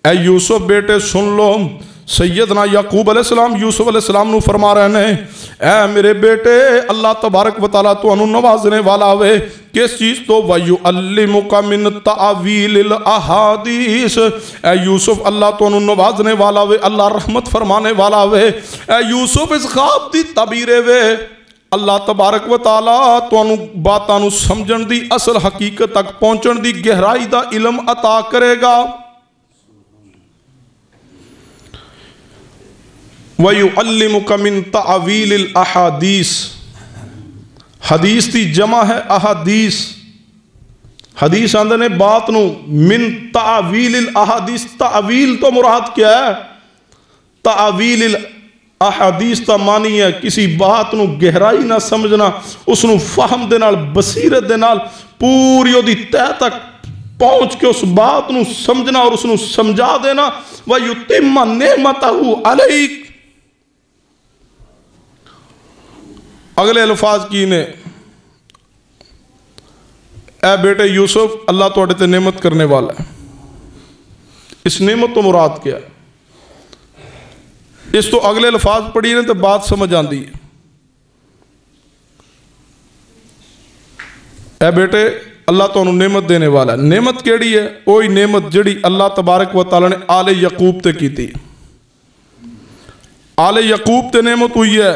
S1: اے یوسف بیٹے سن لو، سیدنا یعقوب علیہ السلام یوسف علیہ السلام نو فرما رہے ہیں، اے میرے بیٹے اللہ تبارک و تعالیٰ تو انہوں نوازنے والا ہوئے کس چیز تو؟ وَيُعَلِّمُكَ مِن تَأْوِيلِ الْأَحَادِيثِ، اے یوسف اللہ تو انہوں نوازنے والا ہوئے، اللہ رحمت فرمانے والا ہوئے۔ اے یوسف اس خواب دی تعبیرے وے اللہ تبارک و تعالیٰ تو انہوں باتانو سمجھن دی اصل حقیقت تک پہنچن دی گہرائی دا علم عطا کرے گا۔ وَيُعَلِّمُكَ مِن تَأْوِيلِ الْأَحَادِيثِ، حدیث دی جمع ہے احادیث۔ حدیث آندھے نے بات نو من تأویل الاحادیث، تأویل تو مراد کیا ہے؟ تأویل الاحادیث تا معنی ہے کسی بات نو گہرائی نہ سمجھنا، اس نو فہم دے نال بصیرت دے نال پوری دی تہ تک پہنچ کے اس بات نو سمجھنا اور اس نو سمجھا دینا۔ وَيُتِمَّ نِعْمَتَهُ عَلَيْكَ، اگلے الفاظ کی نے اے بیٹے یوسف اللہ توڑے تے نعمت کرنے والا ہے۔ اس نعمت تو مراد کیا ہے؟ اس تو اگلے الفاظ پڑھی نے تو بات سمجھ آندی ہے۔ اے بیٹے اللہ تو انہوں نعمت دینے والا ہے۔ نعمت کیڑی ہے؟ وہی نعمت جڑی اللہ تبارک و تعالیٰ نے آل یعقوب تے کی تھی۔ آل یعقوب تے نعمت ہوئی ہے۔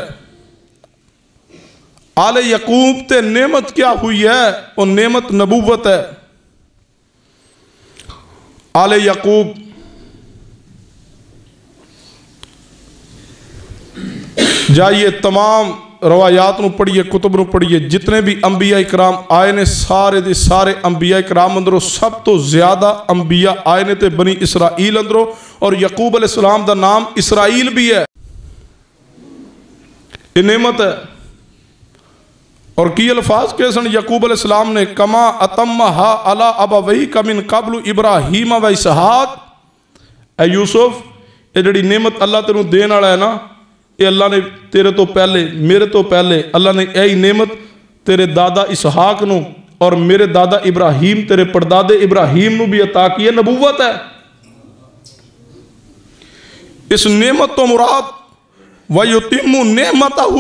S1: آل یعقوب تے نعمت کیا ہوئی ہے؟ وہ نعمت نبوت ہے۔ آل یعقوب جائیے تمام روایات نو پڑھیے، کتب نو پڑھیے، جتنے بھی انبیاء اکرام آئے نے سارے دے سارے انبیاء اکرام اندروں سب تو زیادہ انبیاء آئے نے تے بنی اسرائیل اندروں، اور یعقوب علیہ السلام دا نام اسرائیل بھی ہے۔ یہ نعمت ہے۔ اور کی الفاظ کیسن یعقوب علیہ السلام نے کما اتمہا علی ابویک من قبل ابراہیم و اسحاق، اے یوسف یہ جڑی نعمت اللہ تینوں دین والا ہے نا، یہ اللہ نے تیرے تو پہلے میرے تو پہلے اللہ نے یہی نعمت تیرے دادا اسحاق نو اور میرے دادا ابراہیم تیرے پردادے ابراہیم نو بھی عطا کی ہے، نبوت ہے۔ اس نعمت تو مراد وَيُتِمُّ نِعْمَتَهُ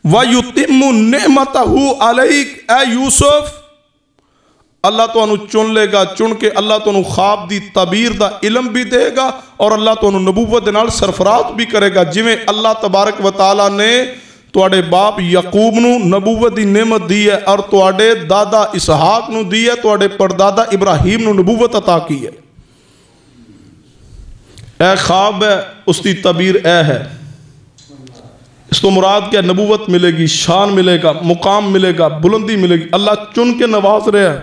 S1: وَيُتِمُّ نِعْمَتَهُ عَلَيْكَ، اے یوسف اللہ تو انہوں چن لے گا، چن کے اللہ تو انہوں خواب دی تعبیر دا علم بھی دے گا اور اللہ تو انہوں نبوت نال سرفراز بھی کرے گا۔ جویں اللہ تبارک و تعالیٰ نے تواڈے باپ یعقوب نو نبوت دی نعمت دی ہے اور تواڈے دادا اسحاق نو دی ہے، تواڈے پردادا ابراہیم نو نبوت عطا کی ہے۔ اے خواب ہے، اس دی تعبیر اے ہے۔ اس تو مراد کیا؟ نبوت ملے گی، شان ملے گا، مقام ملے گا، بلندی ملے گی۔ اللہ چن کے نواز رہے ہیں۔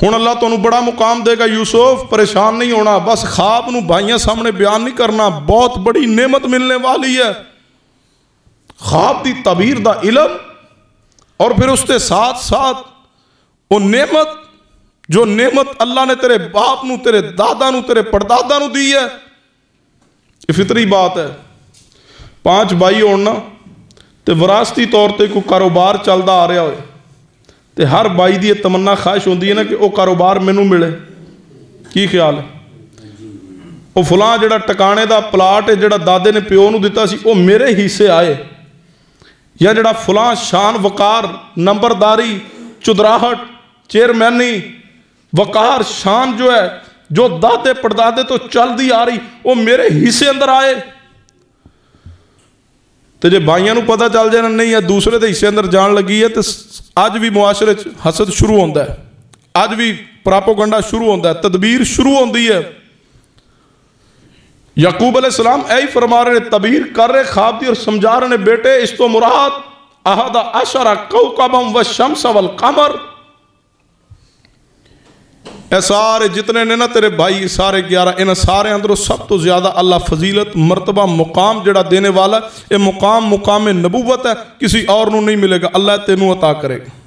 S1: ہن اللہ تو انہوں بڑا مقام دے گا، یوسف پریشان نہیں ہونا، بس خواب نو بھائیاں سامنے بیان نہیں کرنا، بہت بڑی نعمت ملنے والی ہے۔ خواب دی تعبیر دا علم اور پھر اس کے ساتھ ساتھ وہ نعمت جو نعمت اللہ نے تیرے باپ نو، تیرے دادا نو، تیرے پردادا نو دی ہے۔ یہ فطری بات ہے۔ 5 بھائی ہونا تے وراثتی طور تے کوئی کاروبار چلدا آ رہا ہوئے تے ہر بھائی دی تمنا خواہش ہوندی ہے نا کہ وہ کاروبار مینوں ملے۔ کی خیال ہے؟ وہ فلاں جڑا ٹکانے دا پلاٹ ہے جڑا دادے نے پیو نو دیتا سی وہ میرے حصے آئے، یا جڑا فلاں شان وقار نمبرداری چدراہٹ چیئرمینی وقار شان جو ہے جو دادے پردادے تو چل دی آ رہی وہ میرے حصے اندر آئے تو جے بھائیاں نو پتہ چل جائے نہیں ہے دوسرے دے حصے اندر جان لگی ہے تو آج بھی معاشرے حسد شروع ہوندہ ہے آج بھی پراپوگنڈا شروع ہوندہ ہے تدبیر شروع ہوندی ہے یعقوب علیہ السلام اے فرما رہے تبیر کر رہے خواب دی اور سمجھا رہے بیٹے اس تو مراد احد عشر کوکبا والشمس والقمر اے سارے جتنے نے نا تیرے بھائی سارے 11 ان سارے اندروں سب تو زیادہ اللہ فضیلت مرتبہ مقام جڑا دینے والا یہ مقام نبوت ہے کسی اور نو نہیں ملے گا اللہ تینوں عطا کرے گا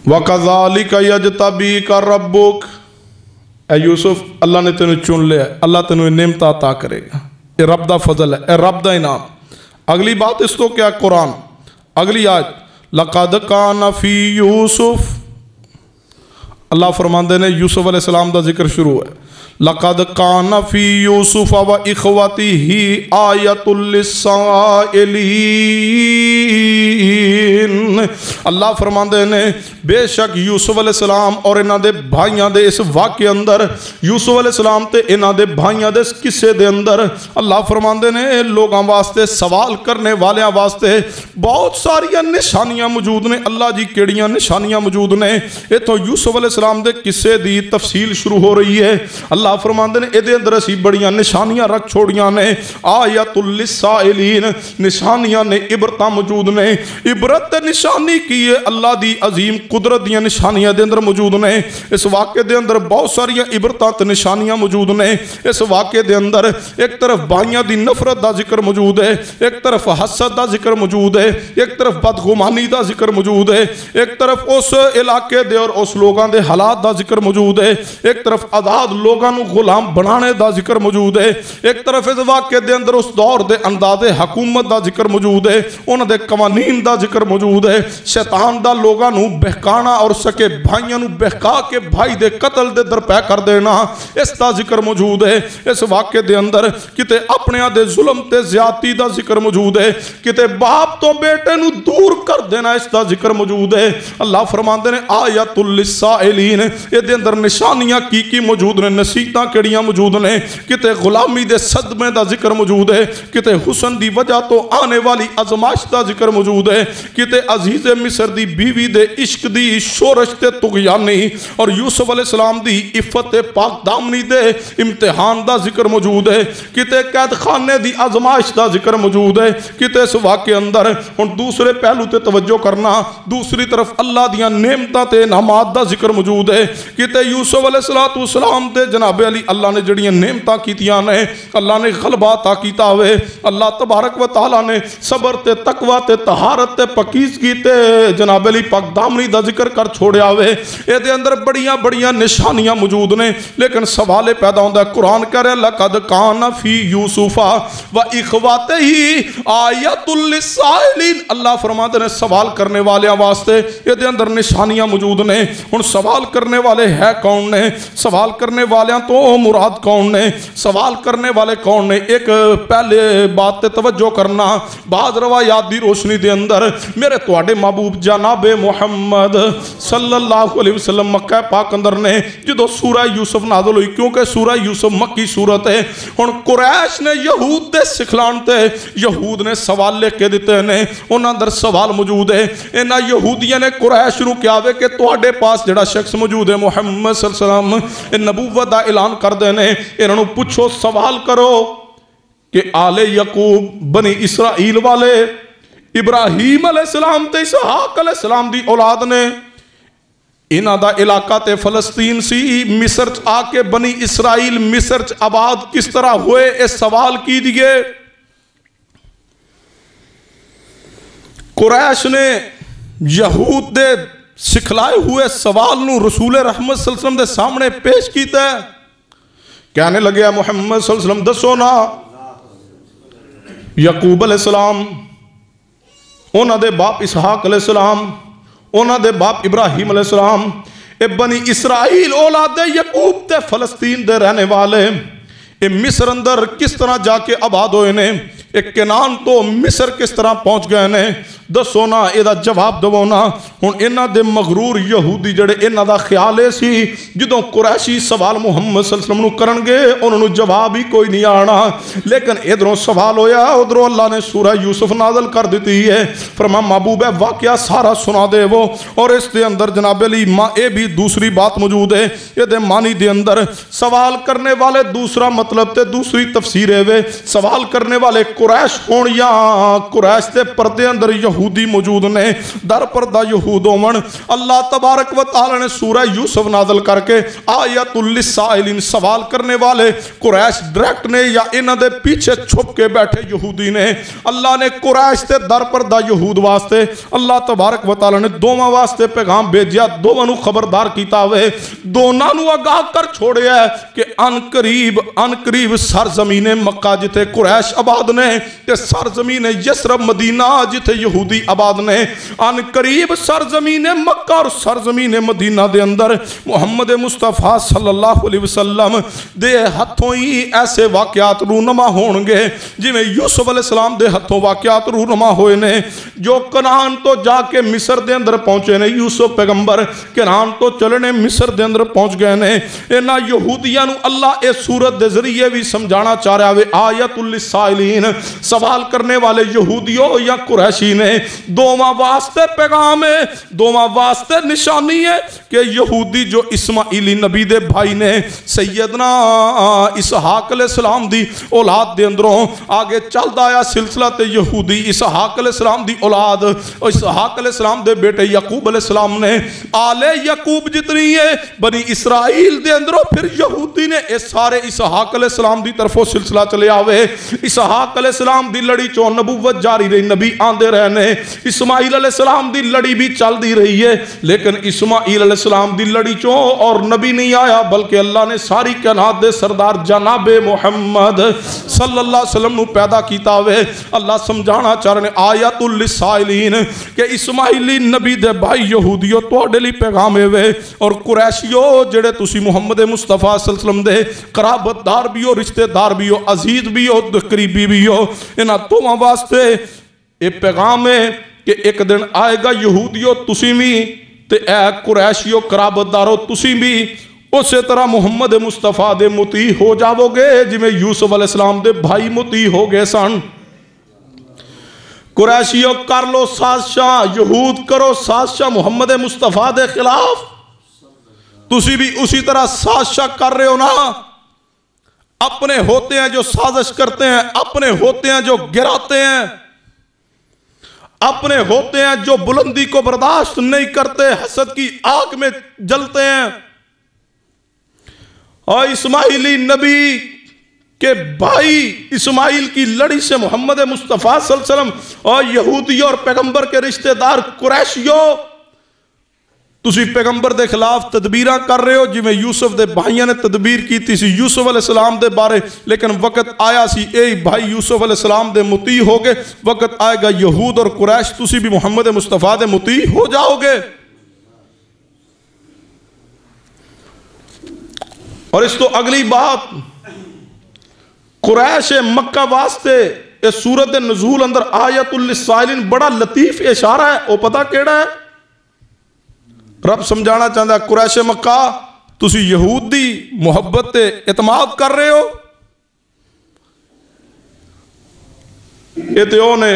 S1: وَقَذَلِكَ يَجْتَبِيكَ رَبُّكَ اے یوسف اللہ نے تینوں چن لیا اللہ تینوں نعمت عطا کرے گا یہ رب دا فضل ہے اے رب دا انعام اگلی بات اس تو کیا قرآن اگلی آیت لَقَدْ كَانَ فِي يُوسُف اللہ فرماندے نے یوسف علیہ السلام دا ذکر شروع ہے لَقَدْ كَانَ فِي يُوسُفَ وَإِخْوَتِهِ آيَةٌ لِلسَّائِلِينَ اللہ فرماندے نے بے شک یوسف علیہ السلام اور انہاں دے بھائیاں دے اس واقعے اندر یوسف علیہ السلام تے انہاں دے بھائیاں دے اس قصے دے اندر اللہ فرماندے نے لوگاں واسطے سوال کرنے والیاں واسطے بہت ساریاں نشانیاں موجود نے اللہ جی کیڑیاں نشانیاں موجود نے یہ تو یوسف علیہ السلام دے قصے دی تفصیل شروع ہو رہی ہے اللہ فرماندے نے ادھے اندر اسی بڑیاں نشانیاں رکھ چھوڑیاں نے آیت للسائلین نشانیاں نے عبرتاں موجود نے عبرت نشانی کی ہے اللہ دی عظیم قدرت دیاں نشانیاں دے اندر موجود نے اس واقعے دے اندر بہت ساریاں عبرتاں تے نشانیاں موجود نے اس واقعے دے اندر ایک طرف بھائیاں دی نفرت دا ذکر موجود ہے ایک طرف حسد دا ذکر موجود ہے ایک طرف بدگمانی دا ذکر موجود ہے ایک طرف اس علاقے دے اور اس لوگاں دے حالات دا ذکر موجود ہے ایک طرف آزاد لوگاں نو غلام بنانے دا ذکر موجود ہے ایک طرف اس واقعے دے اندر اس دور دے انداز حکومت دا ذکر موجود ہے انہاں دے قوانین دا ذکر موجود ہے شیطان دا لوگاں نو بہکانا اور سکے بھائیاں نو بہکا کے بھائی دے قتل دے درپے کر دینا اس دا ذکر موجود ہے اس واقعے دے اندر کتے اپنے دے ظلم تے زیادتی دا ذکر موجود ہے کتے باپ تو بیٹے نو دور کر دینا اس دا ذکر موجود ہے اللہ فرماندے نے آیت للسائلین یہ دے اندر نشانیاں کی موجود نے نصیحتاں کیڑیاں موجود نے کتے غلامی دے صدمے دا ذکر موجود ہے کتے حسن دی وجہ تو آنے والی ازمائش دا ذکر موجود ہے کتے عزیز مصر دی بیوی دے عشق دی شورش تے طغیانی اور یوسف علیہ السلام دی عفت پاک دامنی دے امتحان دا ذکر موجود ہے کتے قید خانے دی ازمائش دا ذکر موجود ہے کتے اس واقعے اندر ہن دوسرے پہلو تے توجہ کرنا دوسری طرف اللہ دیاں نعمتاں تے انعامات دا ذکر موجود ہے کتے یوسف علیہ السلام تے جناب علی اللہ نے جڑیاں نعمتاں کیتیاں نے اللہ نے غلبہ عطا کیتا ہوئے اللہ تبارک و تعالیٰ نے صبر تے تقوی تے طہارت تے پاکیزگی تے جناب علی پاک دامنی دا ذکر کر چھوڑیا ہوئے اے دے اندر بڑیاں نشانیاں موجود نے لیکن سوال پیدا ہوندا ہے قرآن کہہ رہا ہے لقد کان فی یوسف و اخوتہ آیت للسائلین اللہ فرماتے ہیں سوال کرنے والیاں واسطے اے دے اندر نشانیاں موجود نے ہن سوال کرنے والے ہے کون نے سوال کرنے والیاں تو مراد کون نے سوال کرنے والے کون نے ایک پہلے بات تے توجہ کرنا بعض روایات دی روشنی دے اندر میرے تواڈے محبوب جناب محمد صلی اللہ علیہ وسلم مکہ پاک اندر نے جدو سورہ یوسف نازل ہوئی کیونکہ سورہ یوسف مکی سورت ہے ہن قریش نے یہود دے سکھلان تے یہود نے سوال لے کے دیتے نے انہاں اندر سوال موجود ہے انہاں یہودیاں نے قریش نو کیا وے کہ تواڈے پاس جڑا شخص موجود ہے محمد صلی اللہ علیہ وسلم نبوت دا اعلان کر دینے انہوں نے پوچھو سوال کرو کہ آل یعقوب بنی اسرائیل والے ابراہیم علیہ السلام تے اسحاق علیہ السلام دی اولاد نے انہاں دا علاقہ تے فلسطین سی مصر آ کے بنی اسرائیل مصر آباد کس طرح ہوئے اس سوال کی دیئے قریش نے یہود دے سکھلائے ہوئے سوال نو رسول رحمت صلی اللہ علیہ وسلم دے سامنے پیش کیتا ہے کہنے لگے محمد صلی اللہ علیہ وسلم دسو نا یعقوب علیہ السلام انہاں دے باپ اسحاق علیہ السلام انہاں دے باپ ابراہیم علیہ السلام اے بنی اسرائیل اولاد یعقوب تے فلسطین دے رہنے والے یہ مصر اندر کس طرح جا کے آباد ہوئے نے، ایک کنان تو مصر کس طرح پہنچ گئے نے، دسو نا یہ جواب دو نا۔ ہن انہاں دے مغرور یہودی جڑے انہاں دا خیال ہے سی جدوں قریشی سوال محمد صلی اللہ علیہ وسلم نو کرن گے انہاں نو جواب ہی کوئی نہیں آنا، لیکن ادھروں سوال ہویا ادھروں اللہ نے سورہ یوسف نازل کر دیتی ہے، فرما محبوب ہے واقعہ سارا سنا دے وہ، اور اس دے اندر جناب علی اے بھی دوسری بات موجود ہے، یہ دے معنی دے اندر سوال کرنے والے دوسرا مطلب تے دوسری تفسیر ہے، سوال کرنے والے قریش ہون یا قریش دے پردے اندر یہودی موجود نے، در پردہ یہود ہون۔ اللہ تبارک و تعالی نے سورہ یوسف نازل کر کے آیت للسائلین سوال کرنے والے قریش ڈائریکٹ نے یا انہاں دے پیچھے چھپ کے بیٹھے یہودی نے، اللہ نے قریش تے در پردہ یہود واسطے اللہ تبارک و تعالی نے دوواں واسطے پیغام بھیجیا، دوواں نو خبردار کیتا ہوئے، دوناں نو آگاہ کر چھوڑیا ہے کہ ان قریب سرزمین مکہ جتے قریش آباد نے تے سرزمین یثرب مدینہ جتے یہودی آباد نے، ان قریب سرزمین مکہ اور سرزمین مدینہ دے اندر محمد مصطفیٰ صلی اللہ علیہ وسلم دے ہتھوں ہی ایسے واقعات رونما ہون گے جی میں یوسف علیہ السلام دے ہتھوں واقعات رونما ہوئے نے، جو کنعان تو جا کے مصر دے اندر پہنچے نے، یوسف پیغمبر کنعان تو چلنے مصر دے اندر پہنچ گئے نے، انہاں یہودیاں نو اللہ اے سورت دے ذریعے بھی سمجھانا چاہ رہا ہے، آیت للسائلین سوال کرنے والے یہودیوں یا قریشی نے، دوواں واسطے پیغام ہے، دوواں واسطے نشانی ہے کہ یہودی جو اسماعیلی نبی دے بھائی نے، سیدنا اسحاق علیہ السلام دی اولاد دے اندروں آگے چلتا آیا سلسلہ تے یہودی اسحاق علیہ السلام دی اولاد، اور اسحاق علیہ السلام دے بیٹے یعقوب علیہ السلام نے آل یعقوب جتنی ہے بنی اسرائیل دے اندروں، پھر یہودی نے اس سارے اسحاق علیہ السلام دی طرفوں سلسلہ چلے آوے، اسحاق علیہ السلام دی لڑی چوں نبوت جاری رہی، نبی آندے رہنے، اسماعیل علیہ السلام دی لڑی بھی چل دی رہی ہے، لیکن اسماعیل علیہ السلام دی لڑی چوں اور نبی نہیں آیا، بلکہ اللہ نے ساری کائنات دے سردار جناب محمد صلی اللہ علیہ وسلم نو پیدا کیتا ہوئے۔ اللہ سمجھانا چاہ رہے ہیں آیت للسائلین کہ اسماعیلی نبی دے بھائی یہودیو تواڈے لئی پیغام ہے، اور قریشیو جڑے تسی محمد مصطفیٰ صلی اللہ علیہ وسلم دے قرابت دار بھی ہو، رشتہ دار بھی ہو، عزیز بھی ہو، قریبی بھی ہو، انہاں دوواں واسطے یہ پیغام ہے کہ ایک دن آئے گا یہودیو تسی بھی تے اے قریشیو قرابت دارو تسی بھی اسی طرح محمد مصطفیٰ دے مطیع ہو جاؤ گے جی میں یوسف علیہ السلام دے بھائی مطیع ہو گئے سن۔ قریشیو کر لو سازشاں، یہود کرو سازشاں محمد مصطفیٰ دے خلاف، تسی بھی اسی طرح سازشاں کر رہے ہو نا، اپنے ہوتے ہیں جو سازش کرتے ہیں، اپنے ہوتے ہیں جو گراتے ہیں، اپنے ہوتے ہیں جو بلندی کو برداشت نہیں کرتے، حسد کی آگ میں جلتے ہیں، اور اسماعیلی نبی کے بھائی اسماعیل کی لڑی سے محمد مصطفیٰ صلی اللہ علیہ وسلم اور یہودیوں اور پیغمبر کے رشتہ دار قریشیوں تسی پیغمبر دے خلاف تدبیراں کر رہے ہو، جی میں یوسف دے بھائیاں نے تدبیر کی تھی سی یوسف علیہ السلام دے بارے، لیکن وقت آیا سی اے بھائی یوسف علیہ السلام دے مطیع ہو گے، وقت آئے گا یہود اور قریش تسی بھی محمد مصطفیٰ دے مطیع ہو جاؤ گے۔ اور اس تو اگلی بات قریش مکہ واسطے اس سورت نزول اندر آیت للسائلین بڑا لطیف اشارہ ہے، وہ پتہ کیڑا ہے؟ رب سمجھانا چاہتا ہے قریش مکہ تسی یہودی محبت اعتماد کر رہے ہو، اتیوں نے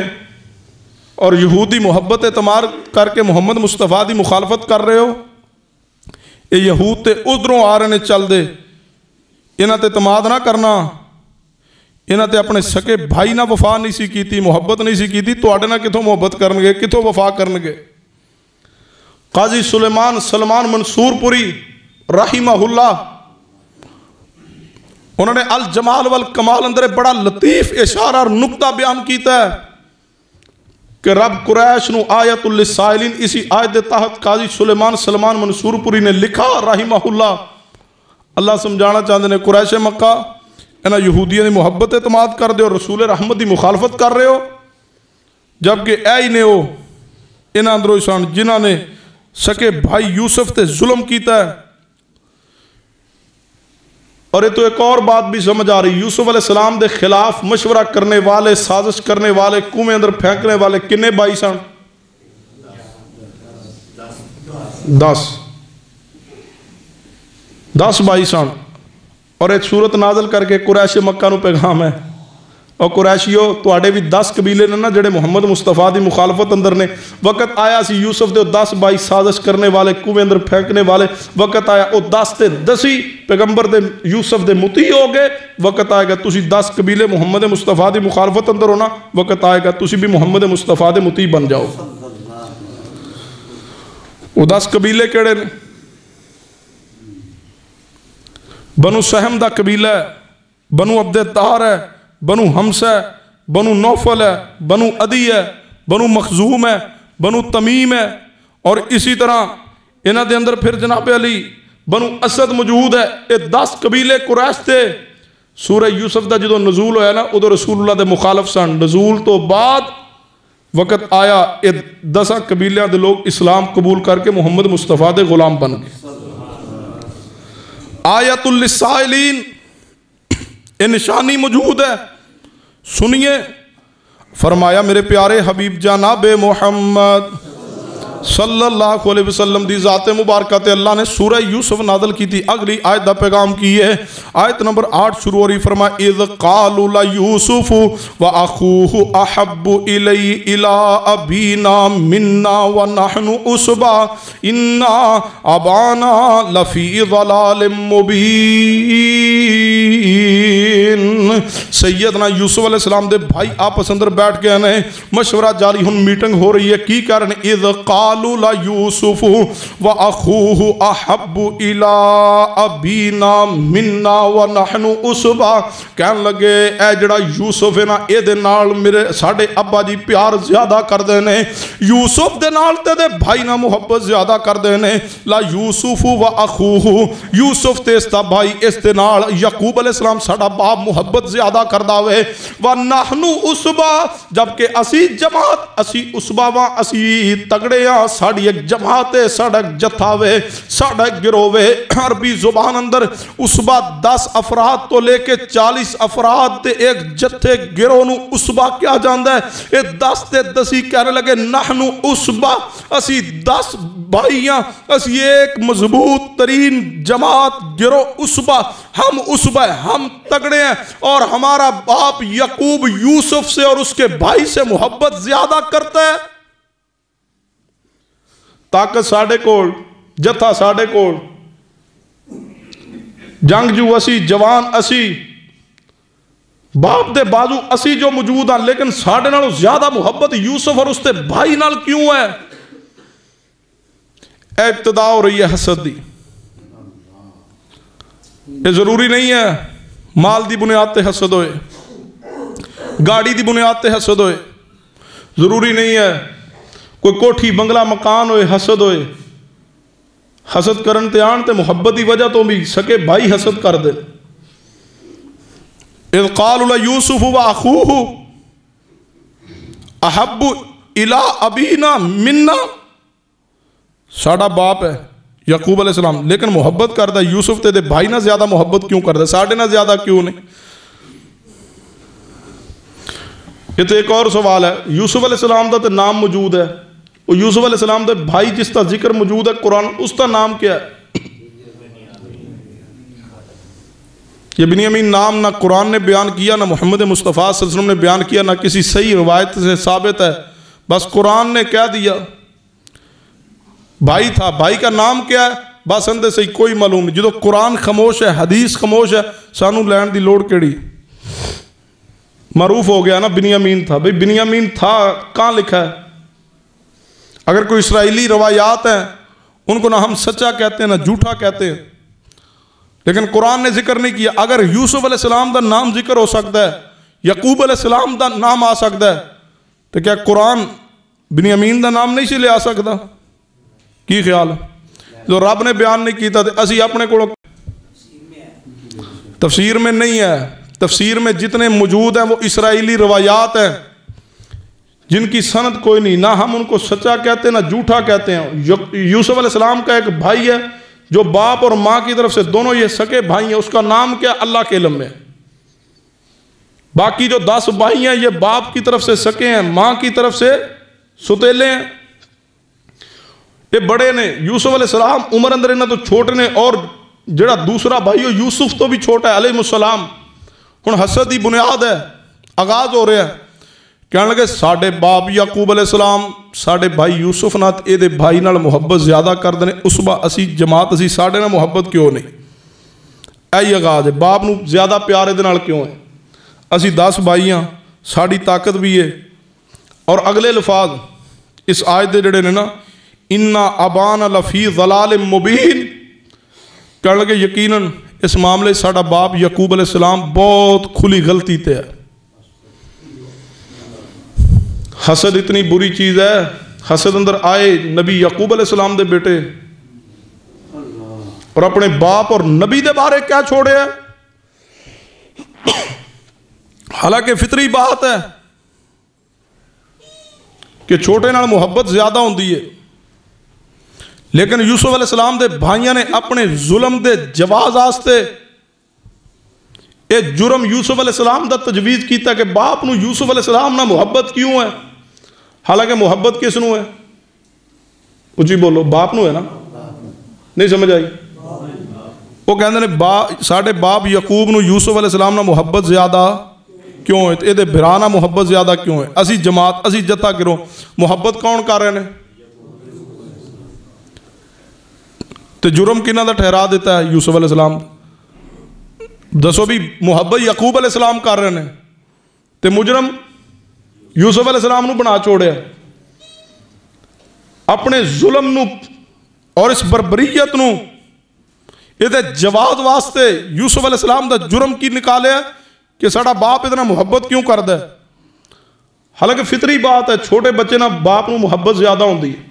S1: اور یہودی محبت اعتماد کر کے محمد مصطفیٰ دی مخالفت کر رہے ہو، یہ یہود تے ادھروں آ رہے نے چل دے، انہاں تے اعتماد نہ کرنا، انہاں تے اپنے سکے بھائی نہ وفا نہیں سی کیتی، محبت نہیں سی کیتی، تو آڑے نہ کتوں محبت کرنگے کتوں وفا کرنگے۔ قاضی سلمان منصور پوری رحمہ اللہ انہوں نے الجمال والکمال اندر بڑا لطیف اشارہ اور نکتہ بیان کیتا ہے کہ رب قریش نو آیت للسائلین اسی آیت دے تحت قاضی سلمان منصور پوری نے لکھا رحمہ اللہ۔ اللہ سمجھانا چاہتے ہیں قریش مکہ انہاں یہودیوں نے محبت اعتماد کر دے اور رسول رحمت دی مخالفت کر رہے ہو، جبکہ اے ہی نے ہو انہاں اندروں انسان جنہاں نے سکے بھائی یوسف تے ظلم کیتا ہے، اور یہ تو ایک اور بات بھی سمجھ آ رہی، یوسف علیہ السلام دے خلاف مشورہ کرنے والے، سازش کرنے والے، کنویں اندر پھینکنے والے کنے بھائی سن؟ 10 بھائی سن. اور ایک سورت نازل کر کے قریش مکہ نو پیغام ہے، اور قریشیو تواڈے بھی 10 قبیلے نے نا جڑے محمد مصطفیٰ دی مخالفت اندر نے. وقت آیا سی یوسف دے 10 بھائی سازش کرنے والے، کنویں اندر پھینکنے والے، وقت آیا او 10 تے 10 پیغمبر دے یوسف دے مطیع ہو گئے. وقت آئے گا تسی 10 قبیلے محمد مصطفیٰ دی مخالفت اندر ہونا، وقت آئے گا تسی بھی محمد مصطفیٰ دے مطیع بن جاؤ. وہ 10 قبیلے کیڑے نے؟ بنو سہم دا قبیلہ ہے، بنو عبد الدار ہے، بنو حمس ہے، بنو نوفل ہے، بنو عدی ہے، بنو مخزوم ہے، بنو تمیم ہے. اور اسی طرح انہاں دے اندر پھر جناب علی بنو اسد موجود ہے. یہ 10 قبیلے قریش تھے. سورہ یوسف دا جدو نزول ہویا نا ادو رسول اللہ دے مخالف سن. نزول تو بعد وقت آیا یہ 10 قبیلیاں دے لوگ اسلام قبول کر کے محمد مصطفیٰ دے غلام بن گئے. آیت للسائلین، یہ نشانی موجود ہے، سنیے. فرمایا میرے پیارے حبیب جناب محمد صلی اللہ علیہ وسلم دی ذات مبارکہ تے اللہ نے سورہ یوسف نازل کی تھی. اگلی آیت دا پیغام کی ہے، آیت نمبر 8 شروع ہو رہی. فرمایا اذ قالوا ليوسف واخوه احب الی ابینا منا ونحن عصبہ ان ابانا لفی ضلال مبین. سیدنا یوسف علیہ السلام دے بھائی آپس اندر بیٹھ کے آنے مشورہ جاری، ہن میٹنگ ہو رہی ہے. کی کہہ رہے ہیں؟ اذ قالوا ليوسف واخوه احب الى ابینا منا ونحن عصبہ. کہنے لگے اے جڑا یوسف ہے نا اے دے نال میرے ساڈے ابا جی پیار زیادہ کر دے نے، یوسف دے نال تے دے بھائی نہ محبت زیادہ کر دے نے. لا یوسف واخوه، یوسف تے اس دا بھائی اس دے نال یعقوب علیہ السلام ساڈا باپ محبت زیادہ کردا وے. ونحن عصبہ، جبکہ اسی جماعت، اسی عصبہ وا، اسی تگڑے ہاں، ساڑی ایک جماعت ہے، ساڑا ایک جتھا وے، ساڑا ایک گروہ وے. عربی زبان اندر عصبہ 10 افراد تو لے کے 40 افراد تے ایک جتھے گروہ نو عصبہ کیا جاندہ ہے. یہ 10 تے 10 کہنے لگے نحن عصبہ، اسی 10 بھائیاں، اسی ایک مضبوط ترین جماعت گروہ عصبہ، ہم عصبہ ہیں، ہم تگڑے ہیں، اور ہمارا باپ یعقوب یوسف سے اور اس کے بھائی سے محبت زیادہ کرتا ہے. طاقت ساڑھے کوڑ، جتھا ساڑھے کوڑ، جنگجو اسی، جوان اسی، باپ دے بازو اسی جو موجود ہیں، لیکن ساڑھے نالوں زیادہ محبت یوسف اور اس تے بھائی نال کیوں ہے؟ ابتدا ہو رہی ہے حسد دی. یہ ضروری نہیں ہے مال دی بنیاد تے حسد ہوئے، گاڑی دی بنیاد تے حسد ہوئے، ضروری نہیں ہے کوئی کوٹھی بنگلہ مکان ہوئے حسد ہوئے. حسد کرن تے آن تے محبت دی وجہ تو بھی سکے بھائی حسد کر دے. اذ قالوا ليوسف واخوه احب الى ابینا منا، ساڑا باپ ہے یعقوب علیہ السلام، لیکن محبت کردہ یوسف تے دے بھائی نہ زیادہ محبت کیوں کردہ، ساڑھے نہ زیادہ کیوں نہیں؟ یہ تو ایک اور سوال ہے. یوسف علیہ السلام دا تے نام موجود ہے، وہ یوسف علیہ السلام دے بھائی جس کا ذکر موجود ہے قرآن، اس کا نام کیا ہے؟ یہ بنیامین نام نہ قرآن نے بیان کیا، نہ محمد مصطفیٰ صلی اللہ علیہ وسلم نے بیان کیا، نہ کسی صحیح روایت سے ثابت ہے. بس قرآن نے کہہ دیا بھائی تھا. بھائی کا نام کیا ہے بس اندے سے کوئی معلوم نہیں. جدو قرآن خاموش ہے، حدیث خاموش ہے، سانو لین دی لوڑ کیڑی؟ معروف ہو گیا نا بنیامین تھا. بھئی بنیامین تھا کہاں لکھا ہے؟ اگر کوئی اسرائیلی روایات ہیں ان کو نہ ہم سچا کہتے ہیں نہ جھوٹا کہتے ہیں، لیکن قرآن نے ذکر نہیں کیا. اگر یوسف علیہ السلام دا نام ذکر ہو سکتا ہے، یعقوب علیہ السلام دا نام آ سکتا ہے، تو کیا قرآن بنیامین دا نام نہیں سی لے آ سکتا؟ کی خیال ہے؟ جو رب نے بیان نہیں کیتا تھے اسی اپنے کو تفسیر میں نہیں ہے. تفسیر میں جتنے موجود ہیں وہ اسرائیلی روایات ہیں جن کی سند کوئی نہیں، نہ ہم ان کو سچا کہتے ہیں نہ جھوٹا کہتے ہیں. یوسف علیہ السلام کا ایک بھائی ہے جو باپ اور ماں کی طرف سے دونوں یہ سکے بھائی ہیں، اس کا نام کیا؟ اللہ کے علم میں۔ باقی جو 10 بھائی ہیں یہ باپ کی طرف سے سکے ہیں، ماں کی طرف سے ستیلے ہیں۔ یہ بڑے نے یوسف علیہ السلام عمر اندر انہاں تو چھوٹے نے، اور جڑا دوسرا بھائی ہو یوسف تو بھی چھوٹا ہے علیہ السلام۔ ہن حسد دی بنیاد ہے، آغاز ہو رہا ہے۔ کہنے لگے ساڈے باپ یعقوب علیہ السلام ساڈے بھائی یوسف نال اے دے بھائی نال محبت زیادہ کردے نے، اسبا اسی جماعت اسی ساڈے نال محبت کیوں نہیں؟ اے آغاز ہے، باپ نو زیادہ پیار دے نال کیوں ہے؟ اسی 10 بھائی ہاں، ساڈی طاقت بھی ہے۔ اور اگلے الفاظ اس آیت دے جڑے نے نا، اِنَّا أَبَانَ لَفِي ضَلَالٍ مُبِينٍ، کہنے لگے یقیناً اس معاملے ساڈا باپ یعقوب علیہ السلام بہت کھلی غلطی تے ہے۔ حسد اتنی بری چیز ہے، حسد اندر آئے نبی یعقوب علیہ السلام دے بیٹے اور اپنے باپ اور نبی دے بارے کیا چھوڑے ہیں؟ حالانکہ فطری بات ہے کہ چھوٹے نال محبت زیادہ ہوندی ہے، لیکن یوسف علیہ السلام دے بھائیاں نے اپنے ظلم دے جواز آستے اے جرم یوسف علیہ السلام دا تجویز کیتا کہ باپ نو یوسف علیہ السلام نہ محبت کیوں ہے؟ حالانکہ محبت کس نو ہے؟ اچھی بولو، باپ نو ہے نا؟ نہیں سمجھ آئی؟ وہ کہندے نے ساڈے باپ یعقوب نو یوسف علیہ السلام نہ محبت زیادہ کیوں ہے؟ اے دے بھرانا محبت زیادہ کیوں ہے؟ اسی جماعت اسی جتا گروہ محبت کون کر رہے ہیں؟ تو جرم کنہ دا ٹھہرا دیتا ہے یوسف علیہ السلام؟ دسو بھی محبت یعقوب علیہ السلام کر رہے ہیں تے مجرم یوسف علیہ السلام نو بنا چھوڑے اپنے ظلم نو اور اس بربریت نو یہ دے جواز واسطے یوسف علیہ السلام دا جرم کی نکالے کہ ساڑا باپ اتنا محبت کیوں کر دے؟ حالانکہ فطری بات ہے، چھوٹے بچے نہ باپ نو محبت زیادہ ہوندی ہے۔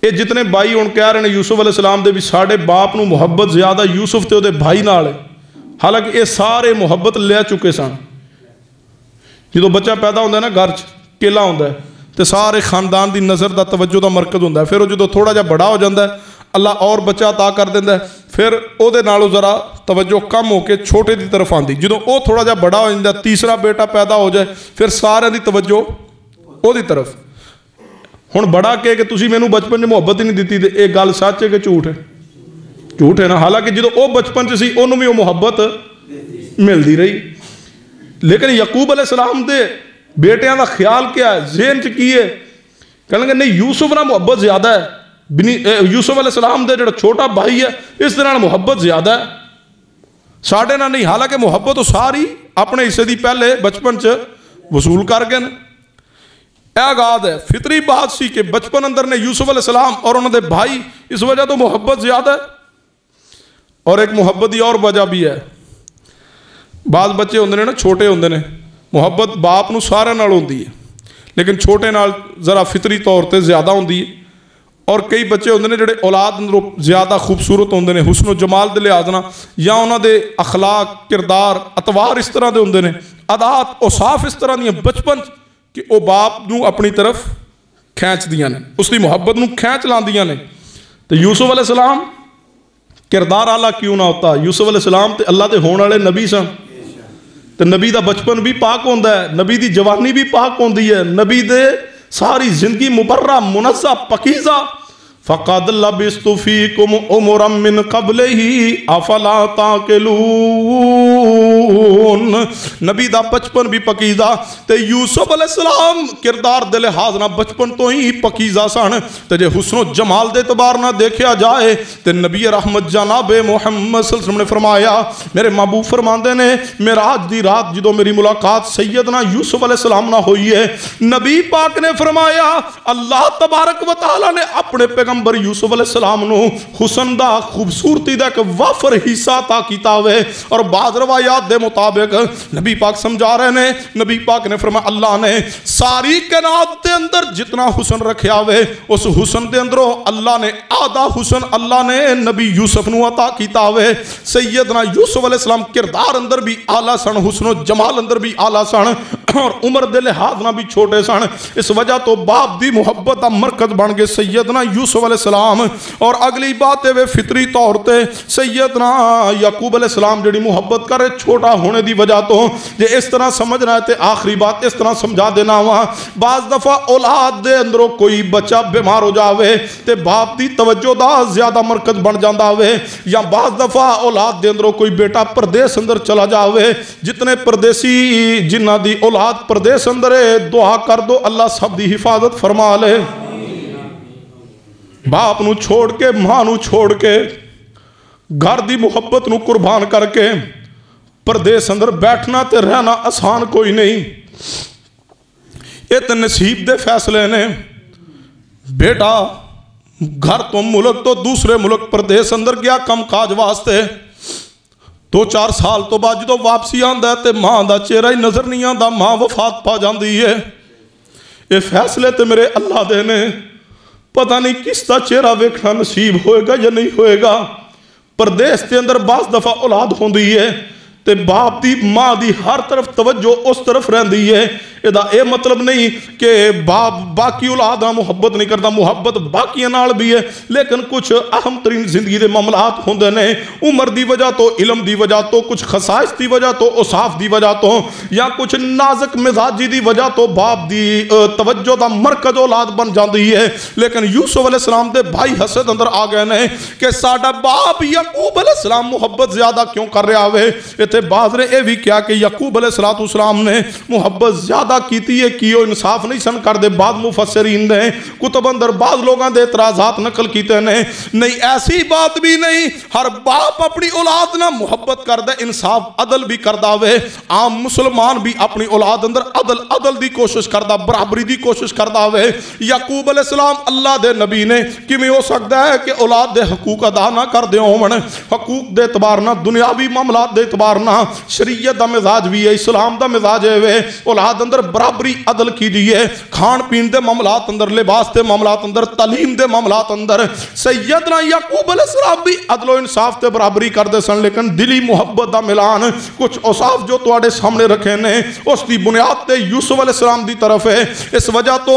S1: یہ جتنے بھائی ان کہہ رہے ہیں یوسف علیہ السلام دے بھی ساڑے باپ نو محبت زیادہ یوسف تے دے بھائی نال ہے، حالانکہ یہ سارے محبت لے چکے سن۔ جدو بچہ پیدا ہوندہ ہے نا گھر کیلا ہوندہ ہے تے سارے خاندان دی نظر دا توجہ دا مرکز ہوندہ ہے، پھر وہ جدو تھوڑا جا بڑا ہو جاندہ ہے اللہ اور بچہ عطا کر دیندہ ہے، پھر او دے نالو ذرا توجہ کم ہو کے چھوٹے دی طرف آندی، جدو او تھوڑا جا بڑا ہو جاندہ ہے تیسرا بیٹا پیدا ہو جائے پھر سارے دی توجہ او دی طرف۔ ہن بڑا کہ تسی میں نو بچپن جو محبت ہی نہیں دیتی دے ایک گال سچ ہے کہ جھوٹ ہے؟ جھوٹ ہے نا، حالانکہ جدو او بچپن چ سی انہوں بھی وہ محبت مل دی رہی۔ لیکن یعقوب علیہ السلام دے بیٹیاں دا خیال کیا ہے؟ ذہن چ کی ہے؟ کہنے کہ نہیں یوسف نہ محبت زیادہ ہے، یوسف علیہ السلام دے جڑا چھوٹا بھائی ہے اس طرح محبت زیادہ ہے، ساڑھے نہ نہیں۔ حالانکہ محبت تو ساری اپنے حصے دی پہلے بچپن چ وصول کر گئے۔ اے آغاز ہے، فطری بات سی کہ بچپن اندر نے یوسف علیہ السلام اور انہوں نے بھائی اس وجہ تو محبت زیادہ ہے۔ اور ایک محبت دی اور وجہ بھی ہے، بعض بچے ہوندے نے نا چھوٹے ہوندے نے محبت باپ نو سارے نال ہوندی ہے لیکن چھوٹے نال ذرا فطری طور تے زیادہ ہوندی ہے۔ اور کئی بچے ہوندے نے جڑے اولاد اندروں زیادہ خوبصورت ہوندے نے حسن و جمال دے لحاظ نال، یا انہاں دے اخلاق کردار اطوار اس طرح دے ہوندے نے، عادات اوصاف اس طرح دیاں بچپن کہ او باپ نو اپنی طرف کھینچ دیاں نے، اس دی محبت نو کھینچ لاندیاں نے۔ تو یوسف علیہ السلام کردار اعلیٰ کیوں نہ ہوتا؟ یوسف علیہ السلام تے اللہ دے ہون والے نبی سن، تے نبی دا بچپن بھی پاک ہوندا ہے، نبی دی جوانی بھی پاک ہوندی ہے، نبی دے ساری زندگی مبرہ منزہ پاکیزہ۔ فَقَدْ لَبِثْتُ فِيكُمْ عُمُرًا مِّن قَبْلِهِ أَفَلَا تَعْقِلُونَ۔ نبی دا بچپن بھی پاکیزہ تے یوسف علیہ السلام کردار دے لحاظ نہ بچپن تو ہی پاکیزہ سن، تے جے حسن و جمال دے اعتبار نہ دیکھیا جائے تے نبی رحمت جناب محمد صلی اللہ علیہ وسلم نے فرمایا، میرے محبوب فرماندے نے معراج دی رات جدو میری ملاقات سیدنا یوسف علیہ السلام نہ ہوئی ہے، نبی پاک نے فرمایا اللہ تبارک و تعالی نے اپنے پیغمبر یوسف علیہ السلام نو حسن دا خوبصورتی دا ایک وافر حصہ عطا کیتا ہوئے۔ اور بعض روایات دے مطابق نبی پاک سمجھا رہے نے، نبی پاک نے فرمایا اللہ نے ساری کائنات دے اندر جتنا حسن رکھیا ہوئے اس حسن دے اندروں اللہ نے آدھا حسن اللہ نے نبی یوسف نو عطا کیتا ہوئے۔ سیدنا یوسف علیہ السلام کردار اندر بھی آلہ سن، حسن و جمال اندر بھی آلہ سن، اور عمر دے لحاظ نہ بھی چھوٹے سن۔ اس وجہ تو باپ دی محبت دا مرکز بن گئے سیدنا یوسف علیہ السلام۔ اور اگلی بات ہے فطری طور تے سیدنا یعقوب علیہ السلام جڑی محبت کرے چھوٹا ہونے دی وجہ تو جے اس طرح سمجھ رہے تھے، آخری بات اس طرح سمجھا دینا ہوا، بعض دفعہ اولاد دے اندروں کوئی بچہ بیمار ہو جاوے تے باپ دی توجہ دا زیادہ مرکز بن جاندہ ہوئے، یا بعض دفعہ اولاد دے اندروں کوئی بیٹا پردیس اندر چلا جاوے، جتنے پردیسی جنہ دی اولاد پردیس اندر ہے دعا کر دو اللہ سب دی حفاظت فرما لے۔ باپ نو چھوڑ کے ماں نو چھوڑ کے گھر دی محبت نو قربان کر کے پردیس اندر بیٹھنا تے رہنا آسان کوئی نہیں۔ یہ تے نصیب دے فیصلے نے، بیٹا گھر تو ملک تو دوسرے ملک پردیس اندر گیا کم کاج واسطے، 2-4 سال تو بعد جدو واپسی آندا ہے تے ماں دا چہرہ ہی نظر نہیں آندا، ماں وفات پا جاندی ہے۔ یہ فیصلے تے میرے اللہ دے نے، پتہ نہیں کس دا چہرہ ویکھنا نصیب ہوئے گا یا نہیں ہوئے گا۔ پردیس تے اندر بعض دفعہ اولاد ہوندی ہے تے باپ دی ماں دی ہر طرف توجہ اس طرف رہندی ہے۔ اے مطلب نہیں کہ باپ باقی اولاد محبت نہیں کرتا، محبت باقی نال بھی ہے، لیکن کچھ اہم ترین زندگی دے معاملات ہوندے نے، عمر دی وجہ تو، علم دی وجہ تو، کچھ خصائص دی وجہ تو، اوصاف دی وجہ تو، یا کچھ نازک مزاجی دی وجہ تو باپ دی توجہ دا مرکز اولاد بن جاندی ہے۔ لیکن یوسف علیہ السلام دے بھائی حسد اندر آ گئے نے کہ ساڈا باپ یعقوب علیہ السلام محبت زیادہ کیوں کر رہا ہوئے؟ ایتھے بعض نے یہ بھی کیا کہ یعقوب علیہ السلام نے محبت زیادہ کیتی ہے، کیو انصاف نہیں سن کر دے۔ بعض مفسرین نے کتب اندر بعض لوگاں دے اعتراضات نقل کیتے نے، نہیں ایسی بات بھی نہیں، ہر باپ اپنی اولاد نہ محبت کر دے، انصاف عدل بھی کر داوے۔ عام مسلمان بھی اپنی اولاد اندر عدل دی کوشش کر دا، برابری دی کوشش کر داوے۔ یعقوب علیہ السلام اللہ دے نبی نے کیویں ہو سکتا ہے کہ اولاد دے حقوق ادا نہ کر دے ہون؟ حقوق دے اعتبار نہ، دنیاوی معاملات دے اعتبار نہ، شریعت دا مزاج بھی ہے، اسلام دا مزاج ہے، اولاد اندر برابری عدل کی دیئے، کھان پین دے معاملات اندر، لباس دے معاملات اندر، تعلیم دے معاملات اندر۔ سیدنا یعقوب علیہ السلام بھی عدل و انصاف تے برابری کر دے سن، لیکن دلی محبت دا ملان کچھ اوصاف جو تواڈے سامنے رکھے نے اس دی بنیاد تے یوسف علیہ السلام دی طرف ہے۔ اس وجہ تو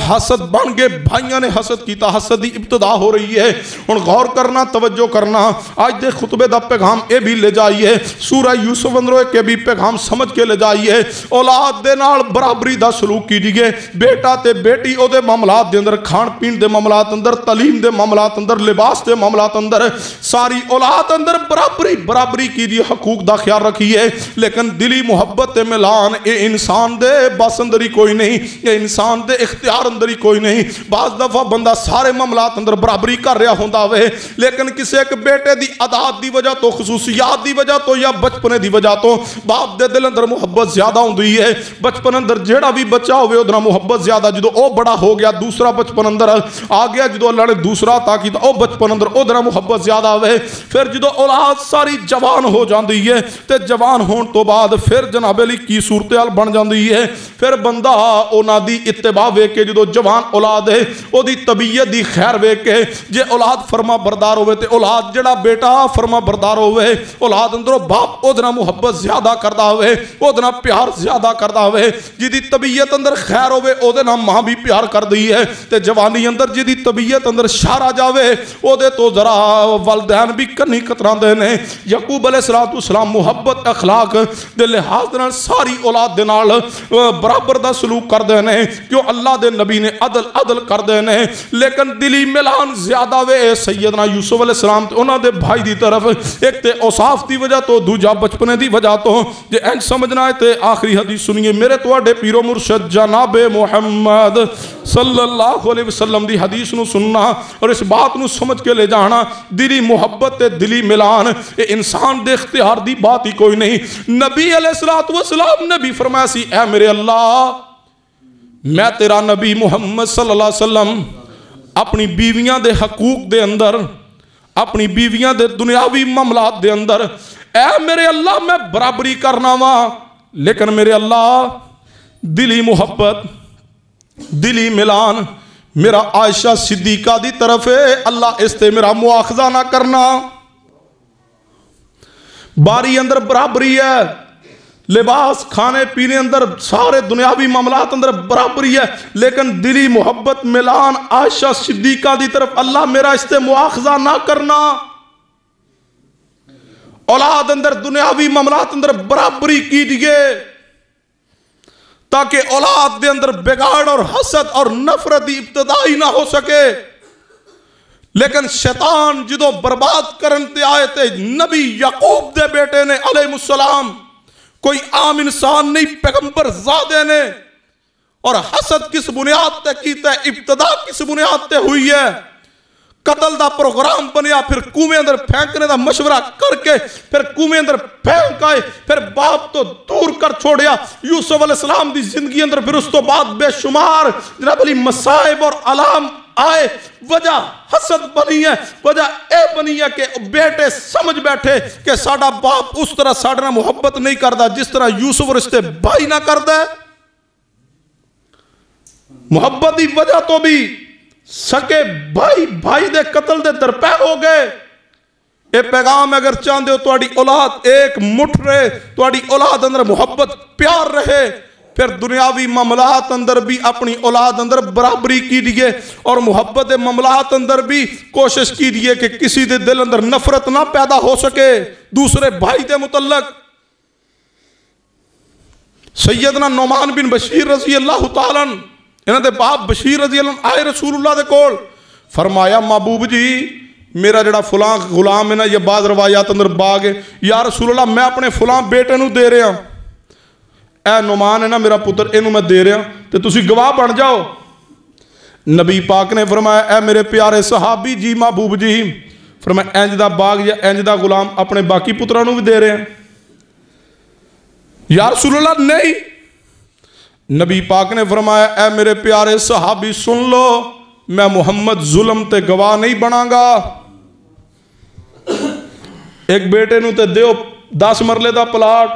S1: حسد بن گئے، بھائیاں نے حسد کیتا، حسد دی ابتدا ہو رہی ہے۔ ہن غور کرنا، توجہ کرنا، آج دے خطبے دا پیغام اے بھی لے جائیے، سورہ یوسف اندروں کے بھی پیغام سمجھ کے لے جائیے۔ اولاد دے نال برابری دا سلوک کیجیے، بیٹا تے بیٹی او دے معاملات دے اندر، کھان پین دے معاملات اندر، تعلیم دے معاملات اندر، لباس دے معاملات اندر، ساری اولاد اندر برابری کیجیے، حقوق دا خیال رکھیے۔ لیکن دلی محبت تے ملان اے انسان دے بس اندر ہی کوئی نہیں، اے انسان دے اختیار اندر ہی کوئی نہیں۔ بعض دفعہ بندہ سارے معاملات اندر برابری کر رہا ہوندا وے، لیکن کسی ایک بیٹے دی عادات دی وجہ تو، خصوصیات دی وجہ تو، یا بچپنے دی وجہ تو باپ دے دل اندر محبت زیادہ ہوندی ہے۔ بچپن اندر جیڑا بھی بچہ ہوئے ادھر محبت زیادہ، جدو او بڑا ہو گیا دوسرا بچپن اندر آ گیا، جدو اللہ نے دوسرا تاکی او بچپن اندر ادھر محبت زیادہ ہوئے۔ پھر جدو اولاد ساری جوان ہو جاندی ہے تے جوان ہون تو بعد پھر جناب علی کی صورتحال بن جاندی ہے۔ پھر بندہ اونا دی اتباع ویکھ کے، جدو جوان اولاد ہے او دی طبیعت دی خیر ویکھ کے، جے اولاد فرما بردار ہوئے تے اولاد جڑا بیٹا فرما بردار ہوئے، اولاد اندروں باپ ادھر محبت زیادہ کردہ ہوئے، ادھر پیار زیادہ کردہ ہوئے۔ جدی طبیعت اندر خیر ہوئے او دے نام ماں بھی پیار کر دی ہے، تے جوانی اندر جدی طبیعت اندر شارہ جاوے او دے تو ذرا والدین بھی کنی کتران دے نے۔ یعقوب علیہ السلام محبت اخلاق دے لحاظ نال ساری اولاد دے نال برابر دا سلوک کر دے نے، کیوں اللہ دے نبی نے عدل کر دے نے۔ لیکن دلی ملان زیادہ وے سیدنا یوسف علیہ السلام تے انہاں دے بھائی دی طرف، ایک تے اوصاف دی وجہ تو، دوجا بچپنے دی وجہ تو۔ جے انج سمجھنا ہے تے آخری حدیث سنیے، میرے تواڈے پیرو مرشد جناب محمد صلی اللہ علیہ وسلم دی حدیث نو سننا اور اس بات نو سمجھ کے لے جانا، دلی محبت تے دلی ملان اے انسان دے اختیار دی بات ہی کوئی نہیں۔ نبی علیہ السلام نے بھی فرمایا سی، اے میرے اللہ، میں تیرا نبی محمد صلی اللہ علیہ وسلم اپنی بیویاں دے حقوق دے اندر، اپنی بیویاں دے دنیاوی معاملات دے اندر اے میرے اللہ میں برابری کرنا وا، لیکن میرے اللہ دلی محبت دلی ملان میرا عائشہ صدیقہ دی طرف ہے، اللہ اس تے میرا مواخذہ نہ کرنا۔ باری اندر برابری ہے، لباس کھانے پینے اندر سارے دنیاوی معاملات اندر برابری ہے، لیکن دلی محبت ملان عائشہ صدیقہ دی طرف اللہ میرا اس تے مواخذہ نہ کرنا۔ اولاد اندر دنیاوی معاملات اندر برابری کی دیئے تاکہ اولاد دے اندر بگاڑ اور حسد اور نفرت ابتدائی نہ ہو سکے۔ لیکن شیطان جدو برباد کرنتے آئے تھے نبی یعقوب دے بیٹے نے علیہ السلام، کوئی عام انسان نہیں، پیغمبر زادے نے، اور حسد کس بنیاد تے کیتا ہے، ابتدا کس بنیاد تے ہوئی ہے، قتل دا پروگرام بنیا، پھر کنویں اندر پھینکنے دا مشورہ کر کے پھر کنویں اندر پھینک آئے، پھر باپ تو دور کر چھوڑیا۔ یوسف علیہ السلام دی زندگی اندر پھر اس تو بعد بے شمار جناب علی مصائب اور علام آئے، وجہ حسد بنی ہے، وجہ اے بنی ہے کہ بیٹے سمجھ بیٹھے کہ ساڑھا باپ اس طرح ساڑھا محبت نہیں کردہ جس طرح یوسف رشتے بھائی نہ کردہ ہے۔ محبت دی وجہ تو بھی سکے بھائی دے قتل دے درپے ہو گئے۔ اے پیغام اگر چاہندے ہو توڑی اولاد ایک مٹھ رہے، توڑی اولاد اندر محبت پیار رہے، پھر دنیاوی معاملات اندر بھی اپنی اولاد اندر برابری کی دیئے، اور محبت معاملات اندر بھی کوشش کی دیئے کہ کسی دے دل اندر نفرت نہ پیدا ہو سکے دوسرے بھائی دے متعلق۔ سیدنا نعمان بن بشیر رضی اللہ تعالیٰ انہاں دے باپ بشیر رضی اللہ آئے رسول اللہ دے کول، فرمایا محبوب جی میرا جڑا فلاں غلام ہے نا، یہ بعض روایات اندر باغ ہے، یا رسول اللہ میں اپنے فلاں بیٹے نو دے رہا، اے نعمان ہے نا میرا پتر، اینو میں دے رہا تے تسی گواہ بن جاؤ۔ نبی پاک نے فرمایا اے میرے پیارے صحابی جی محبوب جی، فرمایا اینج دا باغ یا اینج دا غلام اپنے باقی پترانو بھی دے رہے ہیں؟ یا رسول اللہ نہیں۔ نبی پاک نے فرمایا اے میرے پیارے صحابی سن لو، میں محمد ظلم تے گواہ نہیں بنا گا۔ ایک بیٹے نو تے دیو 10 مرلے دا پلاٹ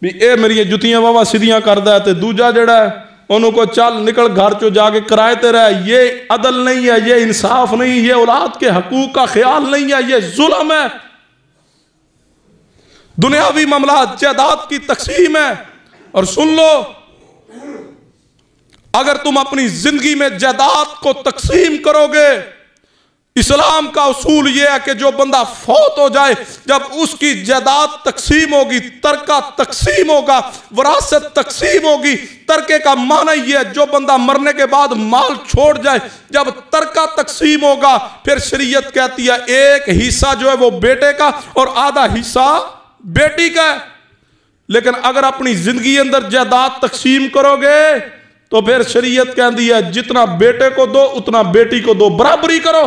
S1: بھی اے میری جتیاں واوا سیدیاں کردہ ہے، تے دوجہ جڑا ہے انہوں کو چل نکل گھر چو جا کے کرائے تے رہے، یہ عدل نہیں ہے، یہ انصاف نہیں، یہ اولاد کے حقوق کا خیال نہیں ہے، یہ ظلم ہے۔ دنیاوی معاملات جائیداد کی تقسیم ہے، اور سن لو اگر تم اپنی زندگی میں جائیداد کو تقسیم کرو گے، اسلام کا اصول یہ ہے کہ جو بندہ فوت ہو جائے جب اس کی جائیداد تقسیم ہوگی، ترکہ تقسیم ہوگا، وراثت تقسیم ہوگی۔ ترکے کا معنی یہ ہے جو بندہ مرنے کے بعد مال چھوڑ جائے، جب ترکہ تقسیم ہوگا پھر شریعت کہتی ہے ایک حصہ جو ہے وہ بیٹے کا اور آدھا حصہ بیٹی کا ہے۔ لیکن اگر اپنی زندگی اندر جائیداد تقسیم کرو گے تو پھر شریعت کہتی ہے جتنا بیٹے کو دو اتنا بیٹی کو دو، برابری کرو۔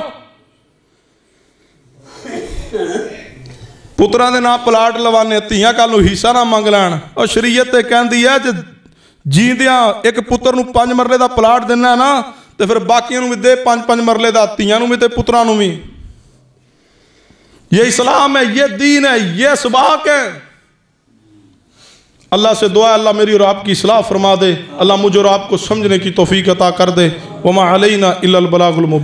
S1: پتران دے نا پلاٹ لوانے تیاں کالو حصہ نہ منگ لین، اور شریعت تے کہندی ہے جیندیاں ایک پتر نو 5 مرلے دا پلاٹ دینا ہے نا تے پھر باقیاں نو بھی دے 5 مرلے دا، تیاں نو بھی تے پتران نو بھی۔ یہ اسلام ہے، یہ دین ہے، یہ سباق ہے۔ اللہ سے دعا ہے اللہ میری اور آپ کی اصلاح فرما دے، اللہ مجھے اور آپ کو سمجھنے کی توفیق عطا کر دے۔ وما علینا الا البلاغ المبین۔